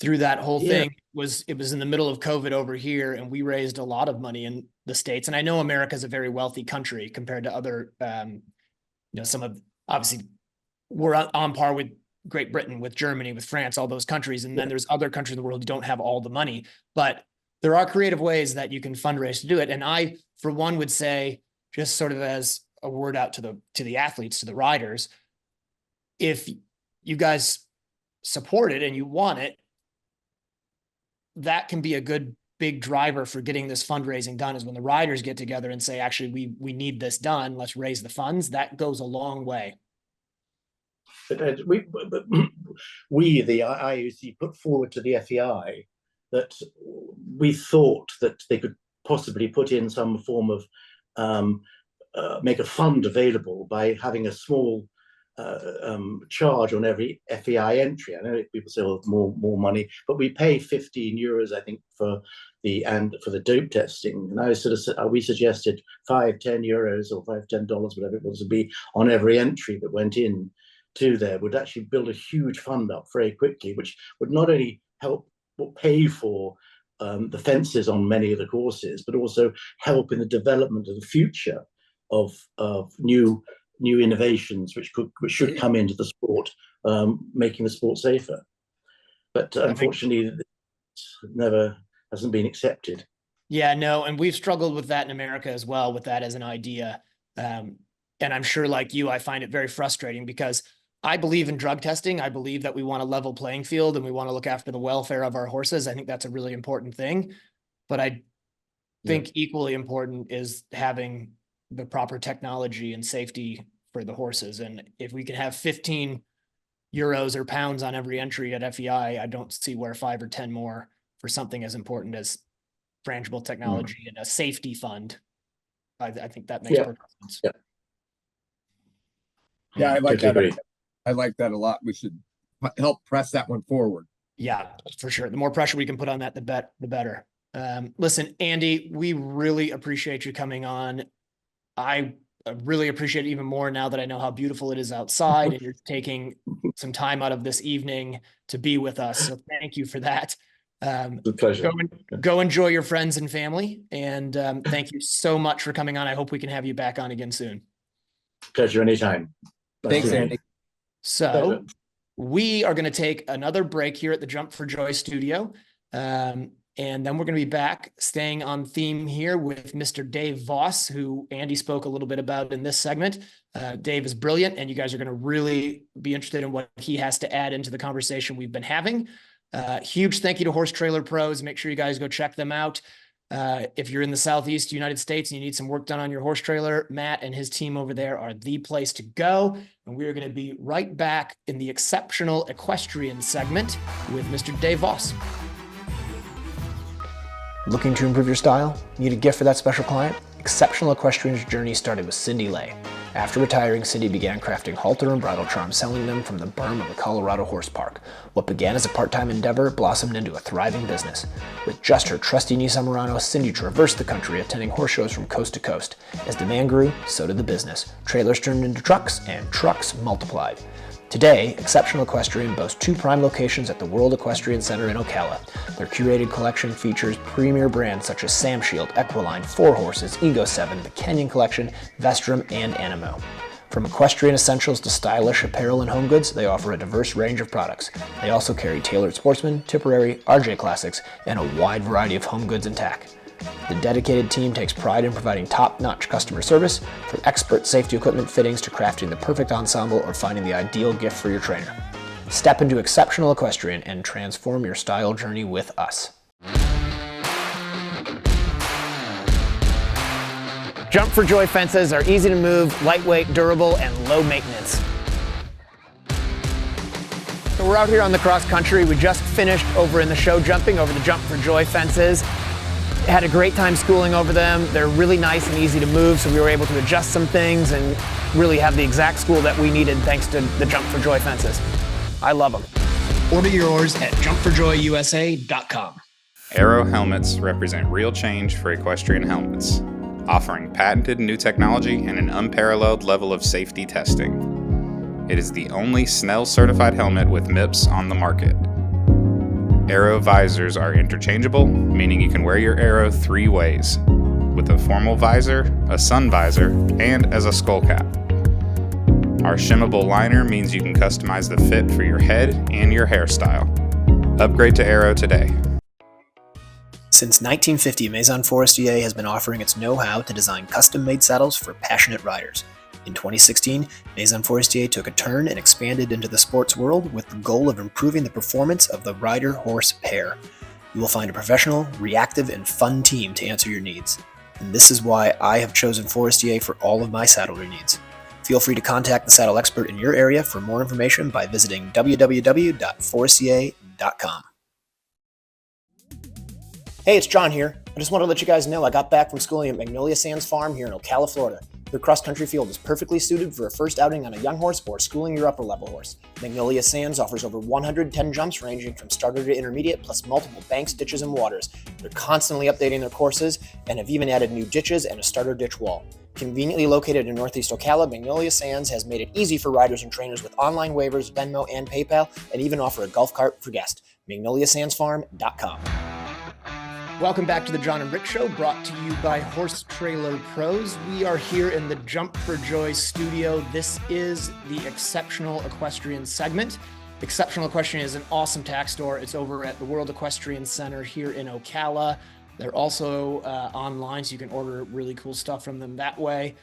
Speaker 1: through that whole thing, it was in the middle of COVID over here, and we raised a lot of money in the States. And I know America's a very wealthy country compared to other, some of, obviously we're on par with Great Britain, with Germany, with France, all those countries. And then there's other countries in the world who don't have all the money, but there are creative ways that you can fundraise to do it. And I, for one, would say, just sort of as a word out to the athletes, to the riders, if you guys support it and you want it, that can be a good big driver for getting this fundraising done, is when the riders get together and say, actually, we need this done. Let's raise the funds. That goes a long way.
Speaker 8: We, the IOC, put forward to the FEI that we thought that they could possibly put in some form of make a fund available by having a small charge on every FEI entry. I know people say, well, more money, but we pay €15, I think, for the dope testing. And I sort of we suggested €5-10 or $5-10, whatever it was, to be on every entry that went in to there, would actually build a huge fund up very quickly, which would not only help pay for the fences on many of the courses, but also help in the development of the future of new innovations which should come into the sport, making the sport safer. But unfortunately, it hasn't been accepted.
Speaker 1: Yeah, no, and we've struggled with that in America as well, with that as an idea. And I'm sure, like you, I find it very frustrating, because I believe in drug testing. I believe that we want a level playing field and we want to look after the welfare of our horses. I think that's a really important thing. But I think equally important is having the proper technology and safety for the horses. And if we can have 15 euros or pounds on every entry at FEI, I don't see where 5 or 10 more for something as important as frangible technology and a safety fund. I think that makes perfect sense.
Speaker 2: Yeah, I like that. I like that a lot. We should help press that one forward.
Speaker 1: Yeah, for sure. The more pressure we can put on that, the better. Listen, Andy, we really appreciate you coming on. I really appreciate it even more now that I know how beautiful it is outside, and you're taking some time out of this evening to be with us. So thank you for that.
Speaker 8: It's a pleasure.
Speaker 1: Go enjoy your friends and family. And thank you so much for coming on. I hope we can have you back on again soon.
Speaker 8: Pleasure anytime.
Speaker 2: Thanks, Andy.
Speaker 1: So
Speaker 8: Pleasure.
Speaker 1: we are going to take another break here at the Jump for Joy studio. And then we're going to be back staying on theme here with Mr. Dave Voss, who Andy spoke a little bit about in this segment. Dave is brilliant, and you guys are going to really be interested in what he has to add into the conversation we've been having. Huge thank you to Horse Trailer Pros. Make sure you guys go check them out. If you're in the Southeast United States and you need some work done on your horse trailer, Matt and his team over there are the place to go. And we're going to be right back in the Exceptional Equestrian segment with Mr. Dave Voss.
Speaker 3: Looking to improve your style? Need a gift for that special client? Exceptional Equestrian's journey started with Cindy Lay. After retiring, Cindy began crafting halter and bridle charms, selling them from the berm of the Colorado Horse Park. What began as a part-time endeavor blossomed into a thriving business. With just her trusty Nissan Murano, Cindy traversed the country, attending horse shows from coast to coast. As demand grew, so did the business. Trailers turned into trucks, and trucks multiplied. Today, Exceptional Equestrian boasts 2 prime locations at the World Equestrian Center in Ocala. Their curated collection features premier brands such as Sam Shield, Equiline, 4 Horses, Ego 7, the Kenyon Collection, Vestrum, and Animo. From equestrian essentials to stylish apparel and home goods, they offer a diverse range of products. They also carry tailored Sportsman, Tipperary, RJ Classics, and a wide variety of home goods and tack. The dedicated team takes pride in providing top-notch customer service, from expert safety equipment fittings to crafting the perfect ensemble or finding the ideal gift for your trainer. Step into Exceptional Equestrian and transform your style journey with us.
Speaker 6: Jump for Joy fences are easy to move, lightweight, durable, and low maintenance. So we're out here on the cross country. We just finished over in the show jumping over the Jump for Joy fences. Had a great time schooling over them. They're really nice and easy to move, so we were able to adjust some things and really have the exact school that we needed thanks to the Jump for Joy fences. I love them.
Speaker 1: Order yours at jumpforjoyusa.com.
Speaker 5: Aero helmets represent real change for equestrian helmets, offering patented new technology and an unparalleled level of safety testing. It is the only Snell-certified helmet with MIPS on the market. Aero visors are interchangeable, meaning you can wear your Aero 3 ways, with a formal visor, a sun visor, and as a skull cap. Our shimmable liner means you can customize the fit for your head and your hairstyle. Upgrade to Aero today.
Speaker 3: Since 1950, Maison Forestier has been offering its know-how to design custom-made saddles for passionate riders. In 2016, Maison Forestier took a turn and expanded into the sports world with the goal of improving the performance of the rider-horse pair. You will find a professional, reactive, and fun team to answer your needs. And this is why I have chosen Forestier for all of my saddlery needs. Feel free to contact the saddle expert in your area for more information by visiting www.forestier.com. Hey, it's John here. I just want to let you guys know I got back from schooling at Magnolia Sands Farm here in Ocala, Florida. Their cross-country field is perfectly suited for a first outing on a young horse or schooling your upper-level horse. Magnolia Sands offers over 110 jumps ranging from starter to intermediate, plus multiple banks, ditches, and waters. They're constantly updating their courses and have even added new ditches and a starter ditch wall. Conveniently located in Northeast Ocala, Magnolia Sands has made it easy for riders and trainers with online waivers, Venmo, and PayPal, and even offer a golf cart for guests. MagnoliaSandsFarm.com.
Speaker 1: Welcome back to the John and Rick Show, brought to you by Horse Trailer Pros. We are here in the Jump for Joy studio. This is the Exceptional Equestrian segment. Exceptional Equestrian is an awesome tack store. It's over at the World Equestrian Center here in Ocala. They're also online, so you can order really cool stuff from them that way.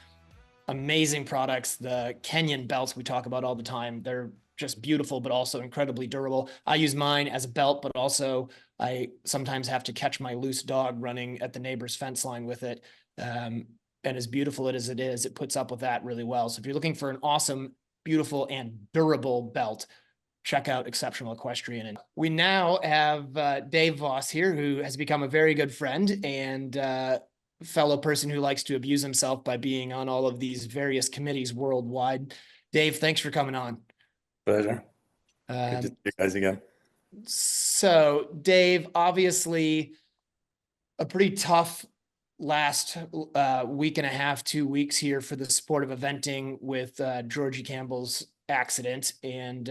Speaker 1: Amazing products. The Kenyon belts we talk about all the time. They're just beautiful, but also incredibly durable. I use mine as a belt, but also I sometimes have to catch my loose dog running at the neighbor's fence line with it. And as beautiful as it is, it puts up with that really well. So if you're looking for an awesome, beautiful, and durable belt, check out Exceptional Equestrian. And we now have Dave Voss here, who has become a very good friend and fellow person who likes to abuse himself by being on all of these various committees worldwide. Dave, thanks for coming on.
Speaker 10: Pleasure. Good to see you guys again.
Speaker 1: So, Dave, obviously a pretty tough last week and a half, 2 weeks here for the sport of eventing with Georgie Campbell's accident. And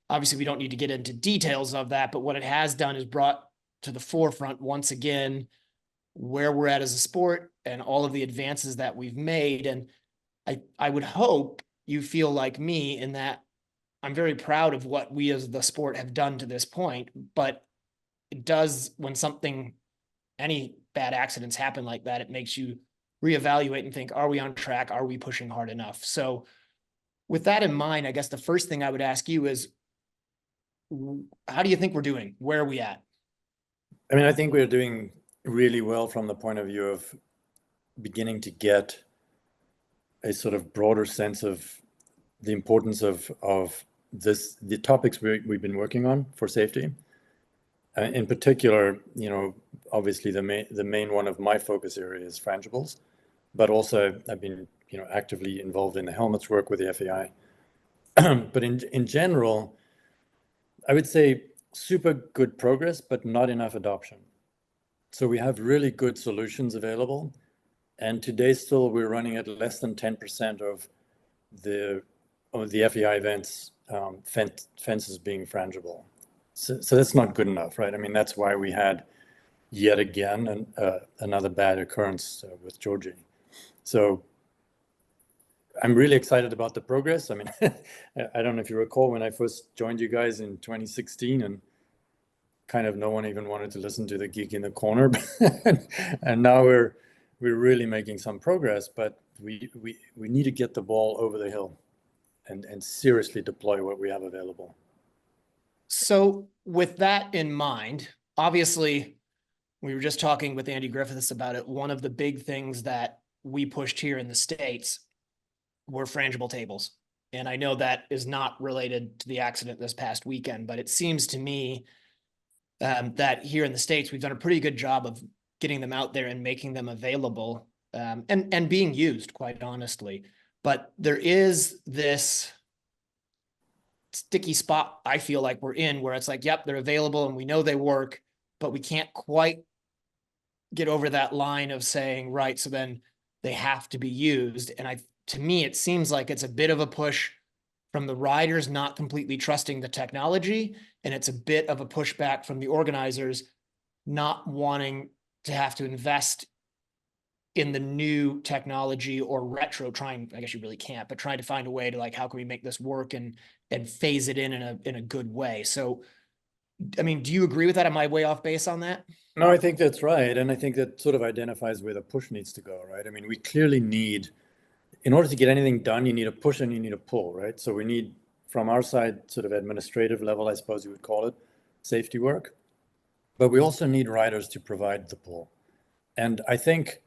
Speaker 1: obviously we don't need to get into details of that, but what it has done is brought to the forefront once again where we're at as a sport and all of the advances that we've made. And I would hope you feel like me in that I'm very proud of what we as the sport have done to this point, but it does, when any bad accidents happen like that, it makes you reevaluate and think, are we on track? Are we pushing hard enough? So with that in mind, I guess the first thing I would ask you is, how do you think we're doing? Where are we at?
Speaker 10: I mean, I think we're doing really well from the point of view of beginning to get a sort of broader sense of the importance of the topics we've been working on for safety. In particular, obviously the main one of my focus area is frangibles, but also I've been actively involved in the helmets work with the FAI. But in general, I would say super good progress, but not enough adoption. So we have really good solutions available, and today still we're running at less than 10% of the FAI events fences being frangible. So that's not good enough, right? I mean, that's why we had yet again another bad occurrence with Georgie. So I'm really excited about the progress. I mean, I don't know if you recall when I first joined you guys in 2016, and kind of no one even wanted to listen to the geek in the corner, and now we're really making some progress. But we need to get the ball over the hill and seriously deploy what we have available.
Speaker 1: So with that in mind, obviously, we were just talking with Andy Griffiths about it. One of the big things that we pushed here in the States were frangible tables. And I know that is not related to the accident this past weekend, but it seems to me that here in the States, we've done a pretty good job of getting them out there and making them available and being used, quite honestly. But there is this sticky spot I feel like we're in where it's like, yep, they're available and we know they work, but we can't quite get over that line of saying, right, so then they have to be used. And to me, it seems like it's a bit of a push from the riders not completely trusting the technology, and it's a bit of a pushback from the organizers not wanting to have to invest in the new technology or retro, I guess you really can't, but trying to find a way to, like, how can we make this work and phase it in a good way. So, I mean, do you agree with that? Am I way off base on that?
Speaker 10: No, I think that's right. And I think that sort of identifies where the push needs to go, right? I mean, we clearly need, in order to get anything done, you need a push and you need a pull, right? So we need, from our side, sort of administrative level, I suppose you would call it, safety work. But we also need riders to provide the pull. And I think,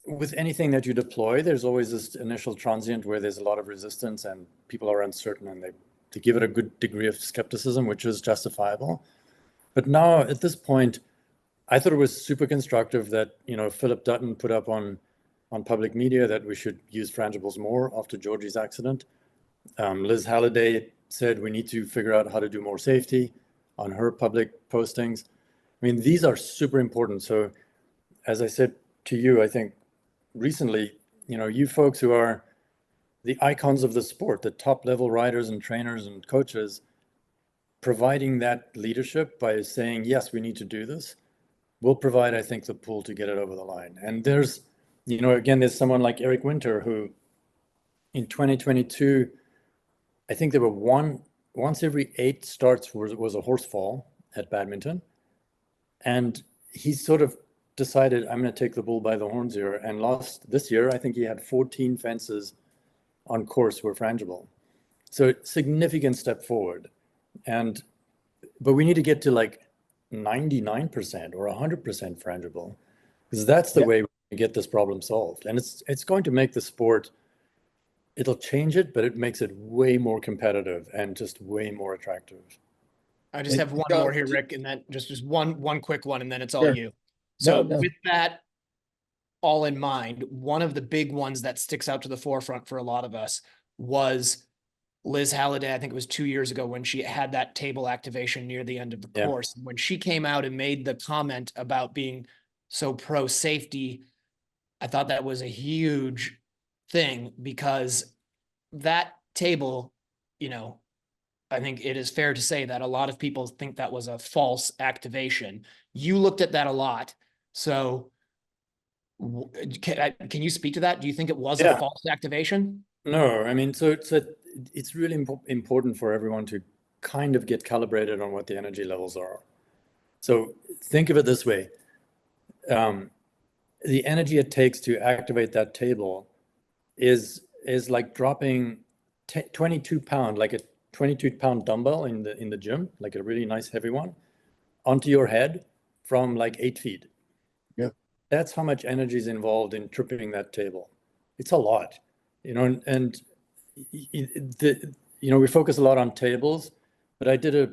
Speaker 10: with anything that you deploy, there's always this initial transient where there's a lot of resistance and people are uncertain and they give it a good degree of skepticism, which is justifiable. But now at this point, I thought it was super constructive that, Philip Dutton put up on public media that we should use frangibles more after Georgie's accident. Liz Halliday said we need to figure out how to do more safety on her public postings. I mean, these are super important. So as I said to you, I think recently, you folks who are the icons of the sport, the top level riders and trainers and coaches, providing that leadership by saying, yes, we need to do this, will provide, I think, the pull to get it over the line. And there's, again, there's someone like Eric Winter who in 2022, I think there were once every 8 starts was a horse fall at badminton. And he sort of decided, I'm going to take the bull by the horns here. And this year, I think he had 14 fences on course were frangible. So significant step forward. But we need to get to like 99% or 100% frangible, because that's the way we get this problem solved. And it's going to make the sport, it'll change it, but it makes it way more competitive and just way more attractive.
Speaker 1: I just have one more here, Rick, and then just one quick one, and then it's all you. So with that all in mind, one of the big ones that sticks out to the forefront for a lot of us was Liz Halliday. I think it was 2 years ago when she had that table activation near the end of the course. When she came out and made the comment about being so pro safety, I thought that was a huge thing, because that table you know, I think it is fair to say that a lot of people think that was a false activation. You looked at that a lot. So can you speak to that? Do you think it was a false activation?
Speaker 10: No, I mean, so it's really important for everyone to kind of get calibrated on what the energy levels are. So think of it this way. The energy it takes to activate that table is like dropping 22 pound, like a 22-pound dumbbell in the gym, like a really nice heavy one, onto your head from like 8 feet.
Speaker 2: Yeah.
Speaker 10: That's how much energy is involved in tripping that table. It's a lot, you know, and we focus a lot on tables, but I did a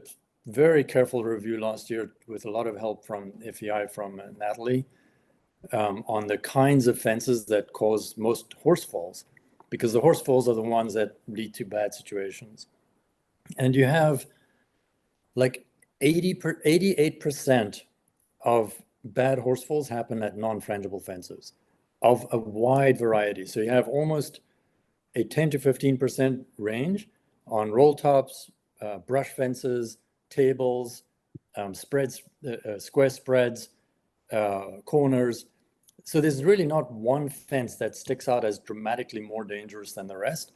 Speaker 10: very careful review last year with a lot of help from FEI, from Natalie, on the kinds of fences that cause most horse falls, because the horse falls are the ones that lead to bad situations. And you have like 88% of bad horse falls happen at non-frangible fences of a wide variety. So you have almost a 10 to 15% range on roll tops, brush fences, tables, spreads, square spreads, corners. So there's really not one fence that sticks out as dramatically more dangerous than the rest,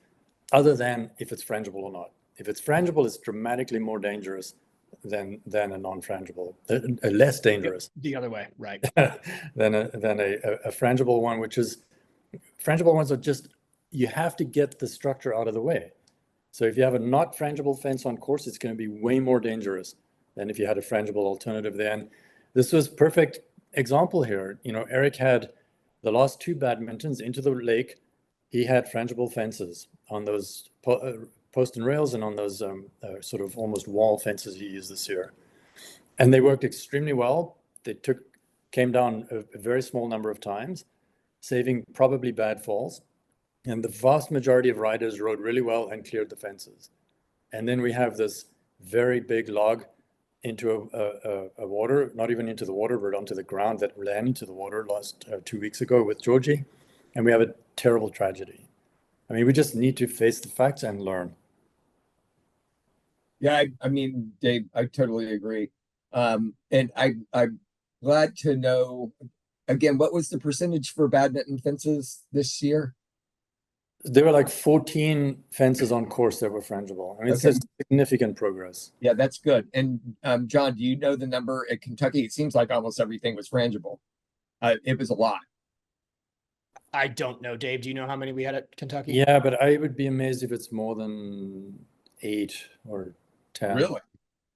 Speaker 10: other than if it's frangible or not. If it's frangible, it's dramatically more dangerous than a non-frangible, less dangerous.
Speaker 1: The other way, right?
Speaker 10: than a frangible one, which is, frangible ones are just, you have to get the structure out of the way. So if you have a not frangible fence on course, it's going to be way more dangerous than if you had a frangible alternative there. And this was perfect example here. You know, Eric had the last 2 badmintons into the lake. He had frangible fences on those post and rails and on those sort of almost wall fences he used this year. And they worked extremely well. They came down a very small number of times, saving probably bad falls. And the vast majority of riders rode really well and cleared the fences. And then we have this very big log into a water, not even into the water, but onto the ground, that ran into the water last 2 weeks ago with Georgie. And we have a terrible tragedy. I mean, we just need to face the facts and learn.
Speaker 2: Yeah, I mean, Dave, I totally agree. And I'm glad to know, again, what was the percentage for badminton fences this year?
Speaker 10: There were like 14 fences on course that were frangible. I mean,
Speaker 2: Okay.
Speaker 10: It's significant progress.
Speaker 2: Yeah, that's good. And John, do you know the number at Kentucky? It seems like almost everything was frangible. It was a lot.
Speaker 1: I don't know, Dave. Do you know how many we had at Kentucky?
Speaker 10: Yeah, but I would be amazed if it's more than 8 or 10.
Speaker 2: Really?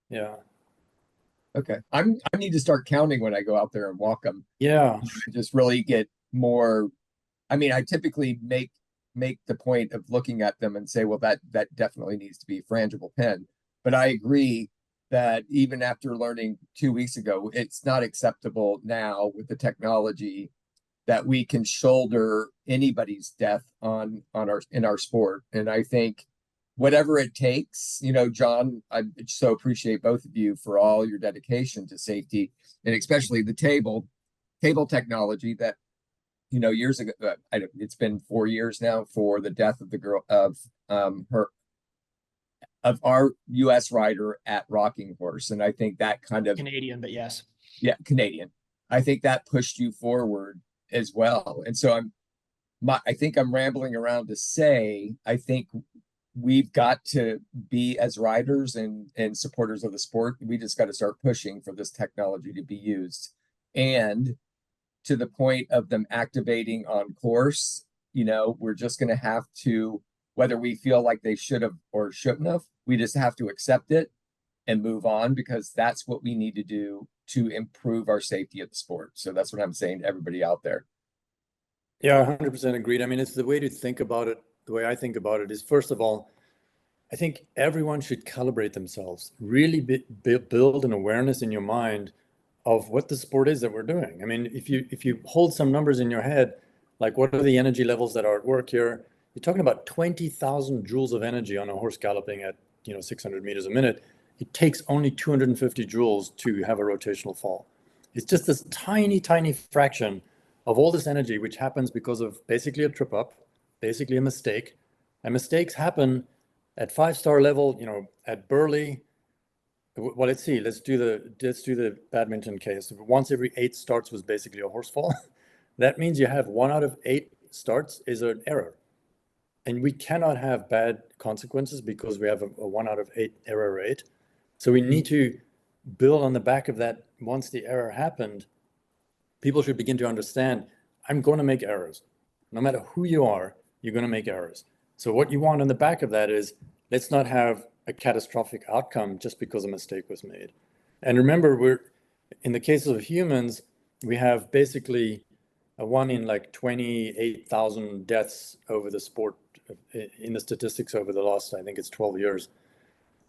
Speaker 10: Yeah.
Speaker 2: Okay. I need to start counting when I go out there and walk them.
Speaker 10: Yeah.
Speaker 2: Just really get more. I mean, I typically make the point of looking at them and say, well, that definitely needs to be a frangible pen. But I agree that even after learning 2 weeks ago, it's not acceptable now with the technology that we can shoulder anybody's death in our sport. And I think whatever it takes, you know, John, I so appreciate both of you for all your dedication to safety, and especially the table technology that, you know, years ago, it's been 4 years now for the death of the girl of our U.S. rider at Rocking Horse. And I think that kind of
Speaker 1: Canadian, but yes.
Speaker 2: Yeah, Canadian. I think that pushed you forward as well. And so I think I'm rambling around to say, I think we've got to be, as riders and supporters of the sport, we just got to start pushing for this technology to be used. And to the point of them activating on course, you know, we're just going to have to, whether we feel like they should have or shouldn't have, we just have to accept it and move on, because that's what we need to do to improve our safety at the sport. So that's what I'm saying to everybody out there.
Speaker 10: Yeah, 100% agreed. I mean, it's the way to think about it. The way I think about it is, first of all, I think everyone should calibrate themselves, really build an awareness in your mind of what the sport is that we're doing. I mean, if you hold some numbers in your head, like what are the energy levels that are at work here? You're talking about 20,000 joules of energy on a horse galloping at, 600 meters a minute. It takes only 250 joules to have a rotational fall. It's just this tiny, tiny fraction of all this energy, which happens because of basically a trip up, basically a mistake. And mistakes happen At 5-star level, at Burley, well, let's see. Let's do the badminton case. Once every 8 starts was basically a horse fall. That means you have 1 out of 8 starts is an error, and we cannot have bad consequences because we have a 1 out of 8 error rate. So we need to build on the back of that. Once the error happened, people should begin to understand, I'm going to make errors. No matter who you are, you're going to make errors. So what you want on the back of that is, let's not have a catastrophic outcome just because a mistake was made. And remember, in the cases of humans, we have basically a 1 in like 28,000 deaths over the sport in the statistics over the last, I think it's 12 years.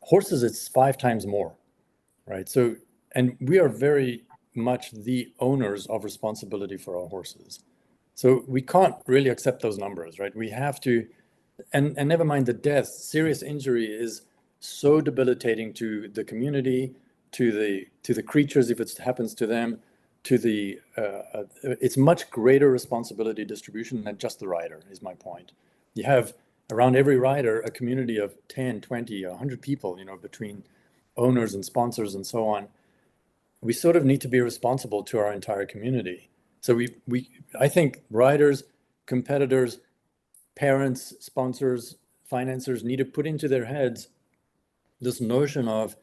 Speaker 10: Horses, it's 5 times more, right? So, and we are very much the owners of responsibility for our horses. So we can't really accept those numbers, right? We have to, and never mind the death, serious injury is so debilitating to the community, to the creatures if it happens to them, to the it's much greater responsibility distribution than just the rider, is my point. You have around every rider a community of 10, 20, 100 people, between owners and sponsors and so on. We sort of need to be responsible to our entire community. So I think riders, competitors, parents, sponsors, financiers need to put into their heads this notion of,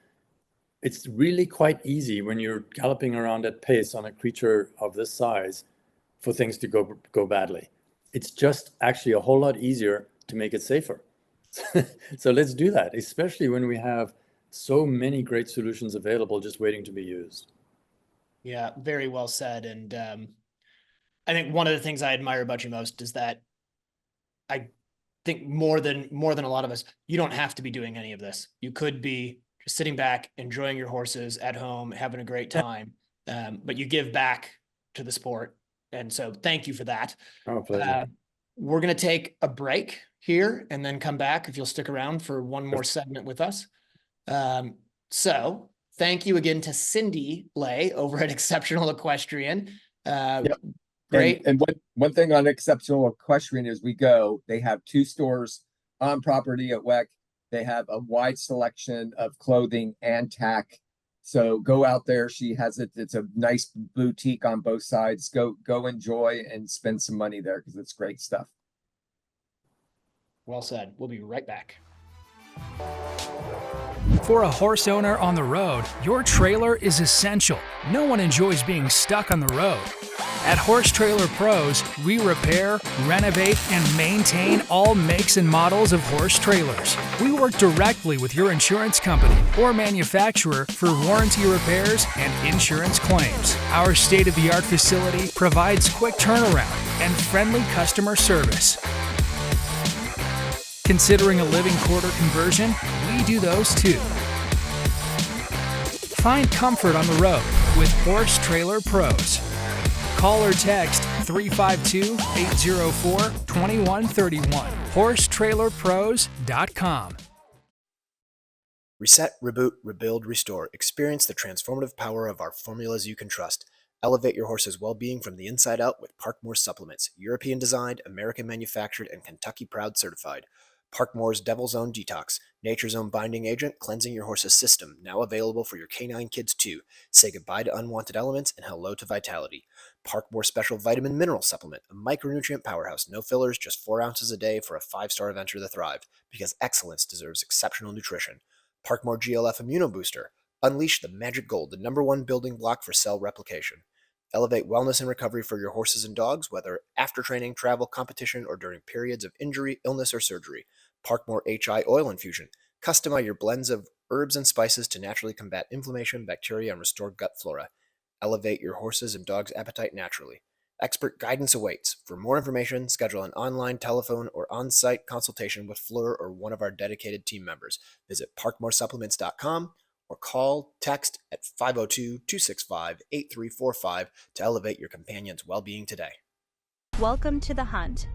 Speaker 10: it's really quite easy when you're galloping around at pace on a creature of this size for things to go badly. It's just actually a whole lot easier to make it safer. So let's do that, especially when we have so many great solutions available just waiting to be used.
Speaker 1: Yeah, very well said. And I think one of the things I admire about you most is that I think more than a lot of us, you don't have to be doing any of this. You could be just sitting back, enjoying your horses at home, having a great time. But you give back to the sport. And so thank you for that.
Speaker 10: Oh, pleasure.
Speaker 1: We're going to take a break here and then come back if you'll stick around for one more segment with us. So thank you again to Cindy Lay over at Exceptional Equestrian.
Speaker 2: Yep.
Speaker 1: Great.
Speaker 2: And one thing on Exceptional Equestrian is they have 2 stores on property at WEC. They have a wide selection of clothing and tack. So go out there. She has it. It's a nice boutique on both sides. Go enjoy and spend some money there because it's great stuff.
Speaker 1: Well said. We'll be right back.
Speaker 4: For a horse owner on the road, your trailer is essential. No one enjoys being stuck on the road. At Horse Trailer Pros, we repair, renovate, and maintain all makes and models of horse trailers. We work directly with your insurance company or manufacturer for warranty repairs and insurance claims. Our state-of-the-art facility provides quick turnaround and friendly customer service. Considering a living quarter conversion? We do those too. Find comfort on the road with Horse Trailer Pros. Call or text 352-804-2131. HorseTrailerPros.com.
Speaker 3: Reset, reboot, rebuild, restore. Experience the transformative power of our formulas you can trust. Elevate your horse's well-being from the inside out with Parkmore supplements. European designed, American manufactured, and Kentucky Proud certified. Parkmore's Devil's Own Detox, Nature's Own Binding Agent, cleansing your horse's system, now available for your canine kids too. Say goodbye to unwanted elements and hello to vitality. Parkmore Special Vitamin Mineral Supplement, a micronutrient powerhouse, no fillers, just 4 ounces a day for a 5-star eventer to thrive, because excellence deserves exceptional nutrition. Parkmore GLF Immuno Booster, unleash the magic gold, the #1 building block for cell replication. Elevate wellness and recovery for your horses and dogs, whether after training, travel, competition, or during periods of injury, illness, or surgery. Parkmore HI Oil Infusion. Customize your blends of herbs and spices to naturally combat inflammation, bacteria, and restore gut flora. Elevate your horses and dogs' appetite naturally. Expert guidance awaits. For more information, schedule an online, telephone, or on-site consultation with Fleur or one of our dedicated team members. Visit parkmoresupplements.com or call, text at 502-265-8345 to elevate your companion's well-being today.
Speaker 11: Welcome to The Hunt.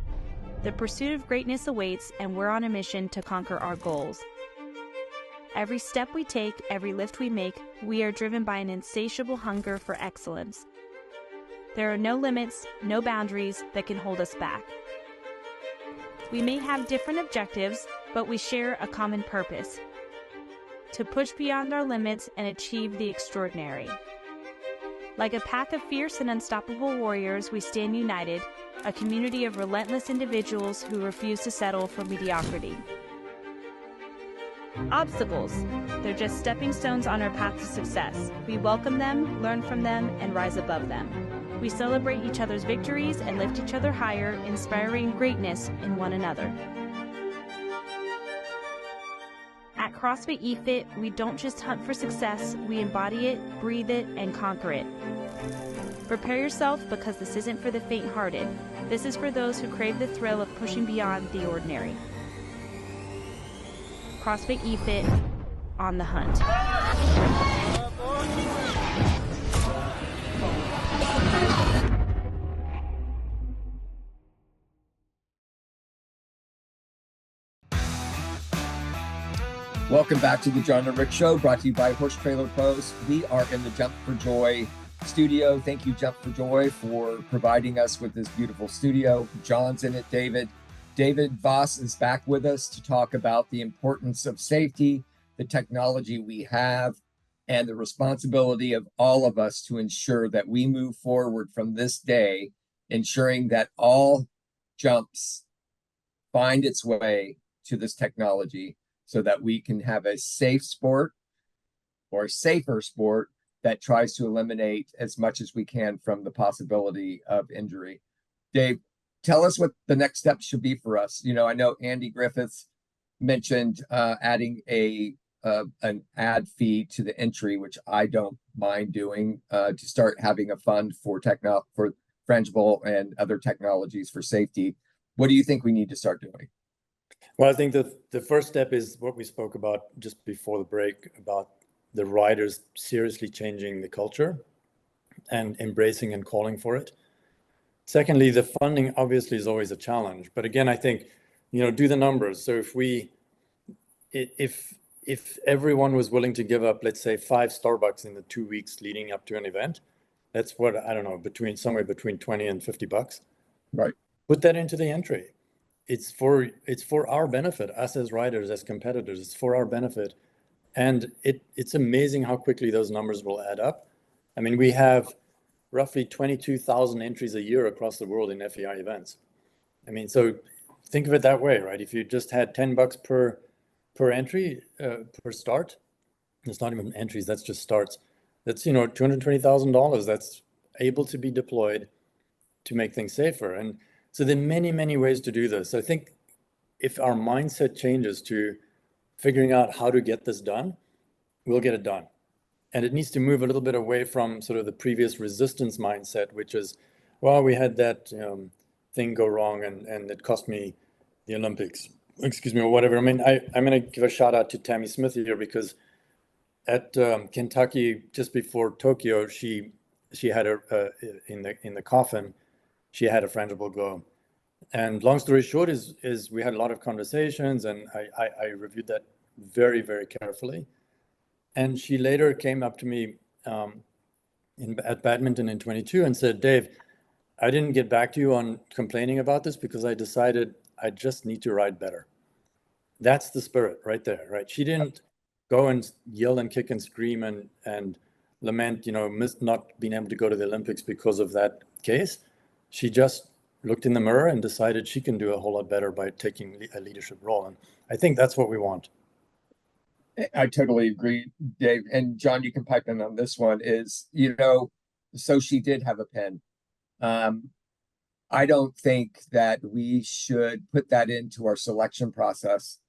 Speaker 11: The pursuit of greatness awaits, and we're on a mission to conquer our goals. Every step we take, every lift we make, we are driven by an insatiable hunger for excellence. There are no limits, no boundaries that can hold us back. We may have different objectives, but we share a common purpose: to push beyond our limits and achieve the extraordinary. Like a pack of fierce and unstoppable warriors, we stand united, a community of relentless individuals who refuse to settle for mediocrity. Obstacles, they're just stepping stones on our path to success. We welcome them, learn from them, and rise above them. We celebrate each other's victories and lift each other higher, inspiring greatness in one another. At CrossFit EFIT, we don't just hunt for success, we embody it, breathe it, and conquer it. Prepare yourself, because this isn't for the faint-hearted. This is for those who crave the thrill of pushing beyond the ordinary. CrossFit EFIT, on the hunt.
Speaker 2: Welcome back to the John and Rick Show, brought to you by Horse Trailer Pros. We are in the Jump for Joy studio. Thank you, Jump for Joy, for providing us with this beautiful studio. John's in it, David. David Voss is back with us to talk about the importance of safety, the technology we have, and the responsibility of all of us to ensure that we move forward from this day, ensuring that all jumps find its way to this technology so that we can have a safe sport, or a safer sport, that tries to eliminate as much as we can from the possibility of injury. Dave, tell us what the next steps should be for us. You know, I know Andy Griffiths mentioned adding an ad fee to the entry, which I don't mind doing, to start having a fund for frangible and other technologies for safety. What do you think we need to start doing?
Speaker 10: Well, I think the first step is what we spoke about just before the break, about the riders seriously changing the culture and embracing and calling for it. Secondly, the funding obviously is always a challenge. But again, I think, do the numbers. So if everyone was willing to give up, let's say, 5 Starbucks in the 2 weeks leading up to an event, that's what, I don't know, somewhere between 20 and 50 bucks.
Speaker 2: Right.
Speaker 10: Put that into the entry. It's for our benefit, us as riders, as competitors. It's for our benefit. And it's amazing how quickly those numbers will add up. I mean, we have roughly 22,000 entries a year across the world in FEI events. I mean, so think of it that way, right? If you just had 10 bucks per entry, per start, it's not even entries, that's just starts. That's, $220,000 that's able to be deployed to make things safer. And so there are many, many ways to do this. I think if our mindset changes to figuring out how to get this done, we'll get it done. And it needs to move a little bit away from sort of the previous resistance mindset, which is, well, we had that thing go wrong and it cost me the Olympics, or whatever. I mean, I'm going to give a shout out to Tammy Smith here, because at Kentucky, just before Tokyo, she had in the coffin, she had a frangible glow. And long story short is we had a lot of conversations, and I reviewed that very, very carefully. And she later came up to me at badminton in 22 and said, Dave, I didn't get back to you on complaining about this because I decided I just need to ride better. That's the spirit right there, right? She didn't go and yell and kick and scream and lament, not being able to go to the Olympics because of that case. She just looked in the mirror and decided she can do a whole lot better by taking a leadership role. And I think that's what we want.
Speaker 2: I totally agree, Dave. And John, you can pipe in on this one is, so she did have a pen. I don't think that we should put that into our selection process.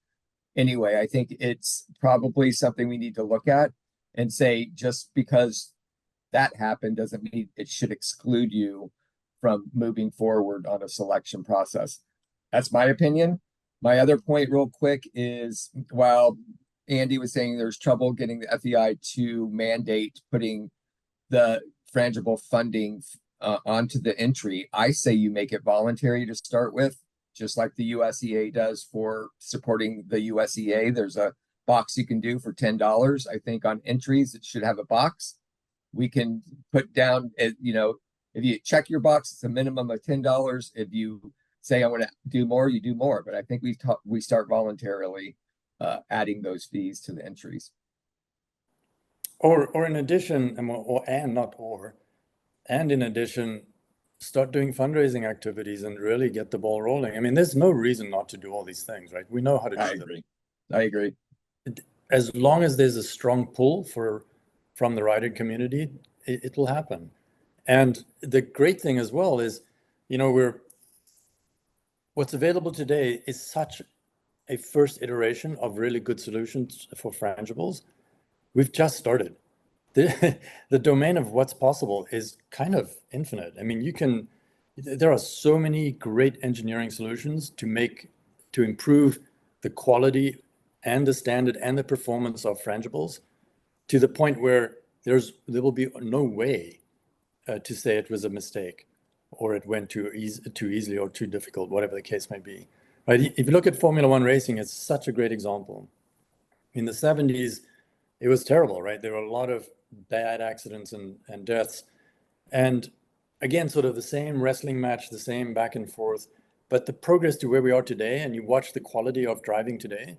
Speaker 2: Anyway, I think it's probably something we need to look at and say, just because that happened doesn't mean it should exclude you from moving forward on a selection process. That's my opinion. My other point real quick is, while Andy was saying there's trouble getting the FEI to mandate putting the frangible funding onto the entry, I say you make it voluntary to start with, just like the USEA does for supporting the USEA. There's a box you can do for $10. I think on entries, it should have a box. We can put down, if you check your box, it's a minimum of $10. If you say I want to do more, you do more. But I think we start voluntarily adding those fees to the entries.
Speaker 10: Or in addition, and in addition, start doing fundraising activities and really get the ball rolling. I mean, there's no reason not to do all these things, right? We know how to do them.
Speaker 2: I agree.
Speaker 10: As long as there's a strong pull from the rider community, it will happen. And the great thing as well is, what's available today is such a first iteration of really good solutions for frangibles. We've just started. The domain of what's possible is kind of infinite. I mean, there are so many great engineering solutions to improve the quality and the standard and the performance of frangibles to the point where there will be no way to say it was a mistake or it went too easily or too difficult, whatever the case may be. Right? If you look at Formula One racing, it's such a great example. In the 70s, it was terrible, right? There were a lot of bad accidents and deaths. And again, sort of the same wrestling match, the same back and forth, but the progress to where we are today, and you watch the quality of driving today,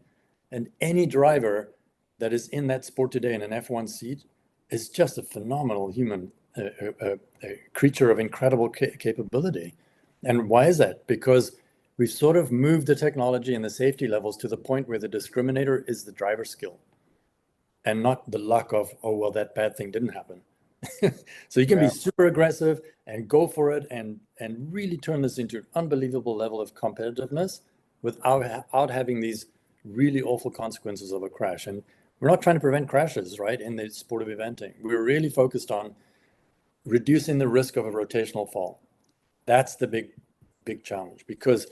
Speaker 10: and any driver that is in that sport today in an F1 seat is just a phenomenal human, a creature of incredible capability. And why is that? Because we've sort of moved the technology and the safety levels to the point where the discriminator is the driver skill and not the luck of, oh, well, that bad thing didn't happen. So you can be super aggressive and go for it and really turn this into an unbelievable level of competitiveness without having these really awful consequences of a crash. And we're not trying to prevent crashes, right, in the sport of eventing. We're really focused on reducing the risk of a rotational fall. That's the big challenge, because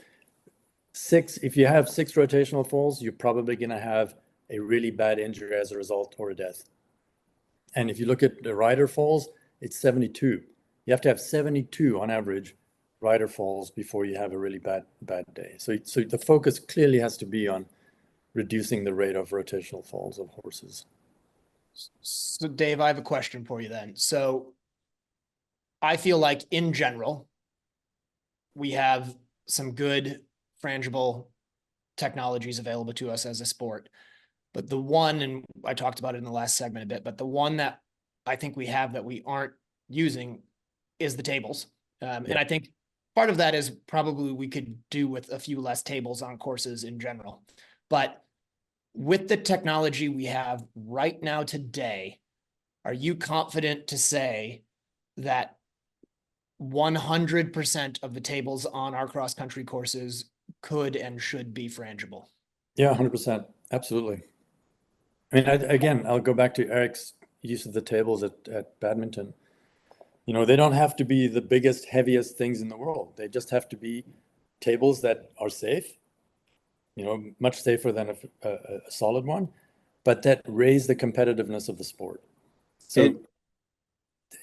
Speaker 10: if you have 6 rotational falls, you're probably going to have a really bad injury as a result or a death. And if you look at the rider falls, it's 72. You have to have 72 on average rider falls before you have a really bad day. So the focus clearly has to be on reducing the rate of rotational falls of horses.
Speaker 1: So Dave, I have a question for you then. So I feel like in general, we have some good frangible technologies available to us as a sport. But the one, and I talked about it in the last segment a bit, but the one that I think we have that we aren't using is the tables. And I think part of that is probably we could do with a few less tables on courses in general. But with the technology we have right now today, are you confident to say that 100% of the tables on our cross-country courses could and should be frangible?
Speaker 10: Yeah, 100%. Absolutely. I mean, I'll go back to Eric's use of the tables at badminton. They don't have to be the biggest, heaviest things in the world. They just have to be tables that are safe, much safer than a solid one, but that raise the competitiveness of the sport. So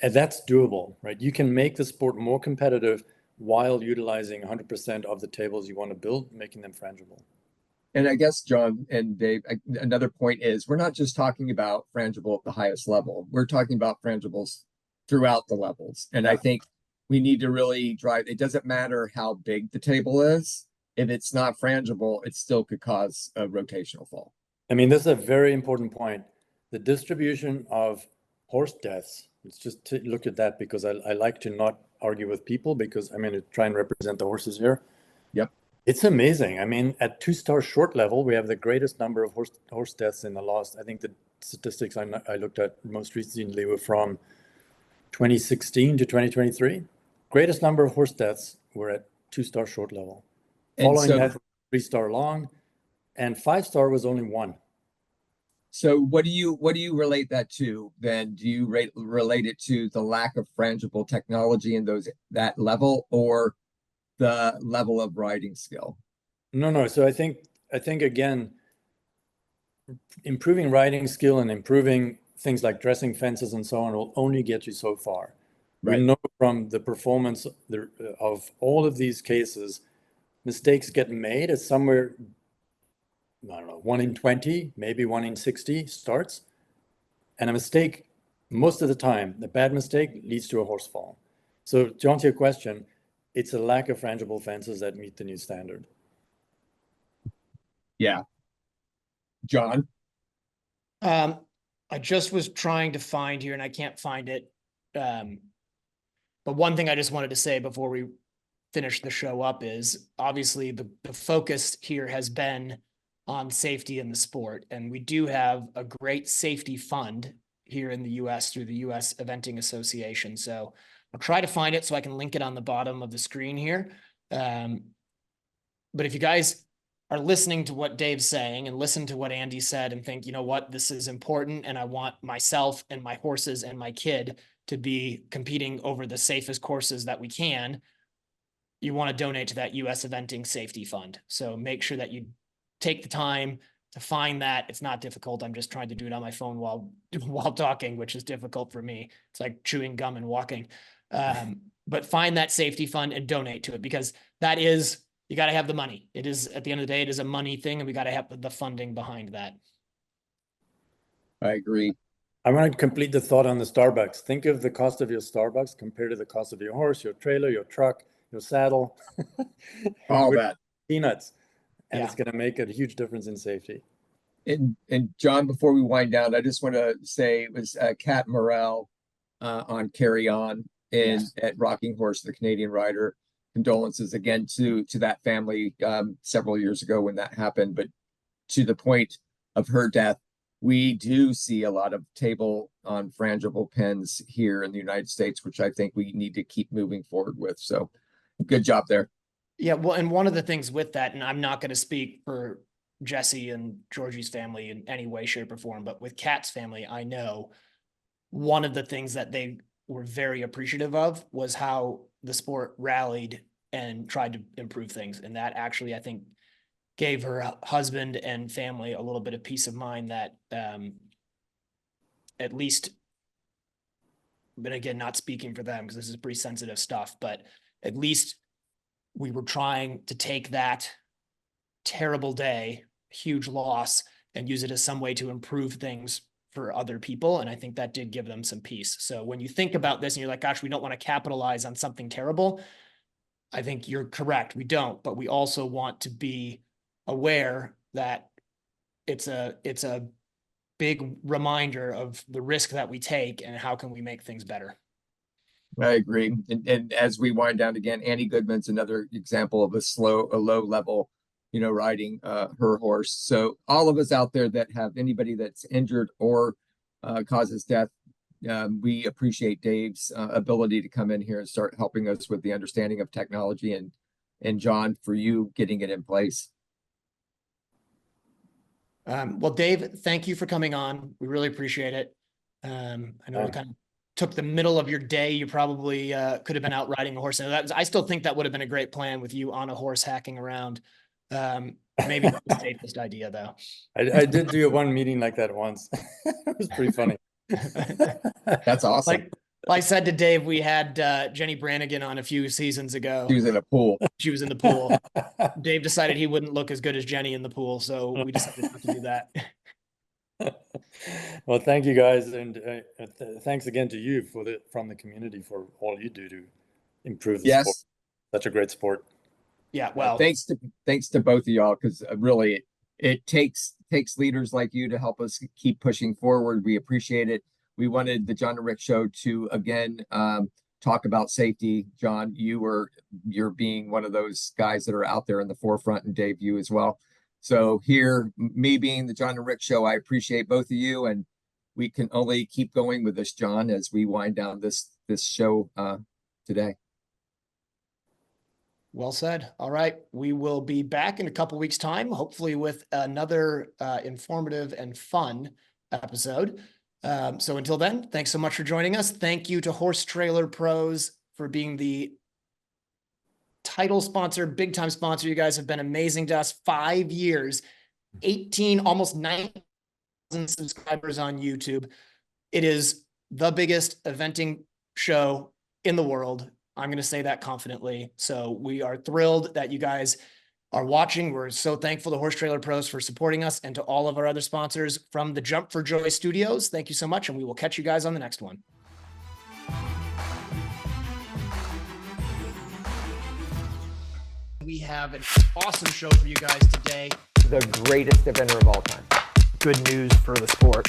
Speaker 10: that's doable, right? You can make the sport more competitive while utilizing 100% of the tables you want to build, making them frangible.
Speaker 2: And I guess, John and Dave, another point is we're not just talking about frangible at the highest level. We're talking about frangibles throughout the levels. And I think we need to really drive. It doesn't matter how big the table is. If it's not frangible, it still could cause a rotational fall.
Speaker 10: I mean, this is a very important point. The distribution of horse deaths, let's just look at that, because I like to not argue with people, because I'm going to try and represent the horses here.
Speaker 2: Yep.
Speaker 10: It's amazing. I mean, at 2-star short level, we have the greatest number of horse deaths in the last, I think the statistics I looked at most recently were from 2016 to 2023. Greatest number of horse deaths were at 2-star short level. Following that, 3-star long, and 5-star was only 1.
Speaker 2: So what do you relate that to then? Do you relate it to the lack of frangible technology in that level, or the level of riding skill?
Speaker 10: No. So I think again, improving riding skill and improving things like dressing fences and so on will only get you so far. Right. We know from the performance of all of these cases, mistakes get made at somewhere, I don't know, 1 in 20, maybe 1 in 60 starts. And a mistake, most of the time, the bad mistake leads to a horse fall. So to answer your question, it's a lack of frangible fences that meet the new standard.
Speaker 2: Yeah. John?
Speaker 1: I just was trying to find here and I can't find it. But one thing I just wanted to say before we finish the show up is obviously the focus here has been on safety in the sport. And we do have a great safety fund here in the US through the US Eventing Association. So I'll try to find it so I can link it on the bottom of the screen here. But if you guys are listening to what Dave's saying and listen to what Andy said and think, you know what, this is important and I want myself and my horses and my kid to be competing over the safest courses that we can, you want to donate to that US Eventing Safety Fund. So make sure that you take the time to find that. It's not difficult. I'm just trying to do it on my phone while talking, which is difficult for me. It's like chewing gum and walking. But find that safety fund and donate to it, because that is, you got to have the money. It is, at the end of the day, it is a money thing, and we got to have the funding behind that.
Speaker 2: I agree.
Speaker 10: I want to complete the thought on the Starbucks. Think of the cost of your Starbucks compared to the cost of your horse, your trailer, your truck, your saddle.
Speaker 2: All that.
Speaker 10: Peanuts. And it's going to make a huge difference in safety.
Speaker 2: And John, before we wind down, I just want to say it was Kat Morrell on Carry On at Rocking Horse, the Canadian rider. Condolences again to that family several years ago when that happened. But to the point of her death, we do see a lot of table on frangible pens here in the United States, which I think we need to keep moving forward with. So good job there.
Speaker 1: Yeah, well, and one of the things with that, and I'm not going to speak for Jesse and Georgie's family in any way, shape, or form, but with Kat's family, I know one of the things that they were very appreciative of was how the sport rallied and tried to improve things. And that actually, I think, gave her husband and family a little bit of peace of mind that at least, but again, not speaking for them because this is pretty sensitive stuff, but at least we were trying to take that terrible day, huge loss, and use it as some way to improve things for other people. And I think that did give them some peace. So when you think about this and you're like, gosh, we don't want to capitalize on something terrible, I think you're correct. We don't, but we also want to be aware that it's a big reminder of the risk that we take and how can we make things better.
Speaker 2: I agree. And as we wind down again, Annie Goodman's another example of a low level, riding her horse. So all of us out there that have anybody that's injured or causes death, we appreciate Dave's ability to come in here and start helping us with the understanding of technology, and John, for you getting it in place.
Speaker 1: Well, Dave, thank you for coming on. We really appreciate it. I know we kind of took the middle of your day. You probably could have been out riding a horse. And I still think that would have been a great plan with you on a horse hacking around. Maybe not the safest idea, though.
Speaker 10: I did do one meeting like that once. It was pretty funny.
Speaker 2: That's awesome.
Speaker 1: Like I said to Dave, we had Jenny Brannigan on a few seasons ago.
Speaker 2: She was in a pool.
Speaker 1: She was in the pool. Dave decided he wouldn't look as good as Jenny in the pool, so we decided not to do that.
Speaker 10: Well, thank you guys, and thanks again to you from the community for all you do to improve the sport. Such a great sport.
Speaker 1: Yeah, well,
Speaker 2: thanks to both of y'all, because really it takes leaders like you to help us keep pushing forward. We appreciate it. We wanted the John and Rick Show to again talk about safety. John, you're being one of those guys that are out there in the forefront, and Dave, you as well. So here, me being the John and Rick Show, I appreciate both of you, and we can only keep going with this, John, as we wind down this show today.
Speaker 1: Well said. All right. We will be back in a couple weeks' time, hopefully with another informative and fun episode. So until then, thanks so much for joining us. Thank you to Horse Trailer Pros for being the title sponsor, big time sponsor. You guys have been amazing to us. 5 years, 18, almost 9,000 subscribers on YouTube. It is the biggest eventing show in the world. I'm going to say that confidently. So we are thrilled that you guys are watching. We're so thankful to Horse Trailer Pros for supporting us, and to all of our other sponsors from the Jump for Joy Studios. Thank you so much, and we will catch you guys on the next one. We have an awesome show for you guys today.
Speaker 6: The greatest eventer of all time.
Speaker 3: Good news for the sport.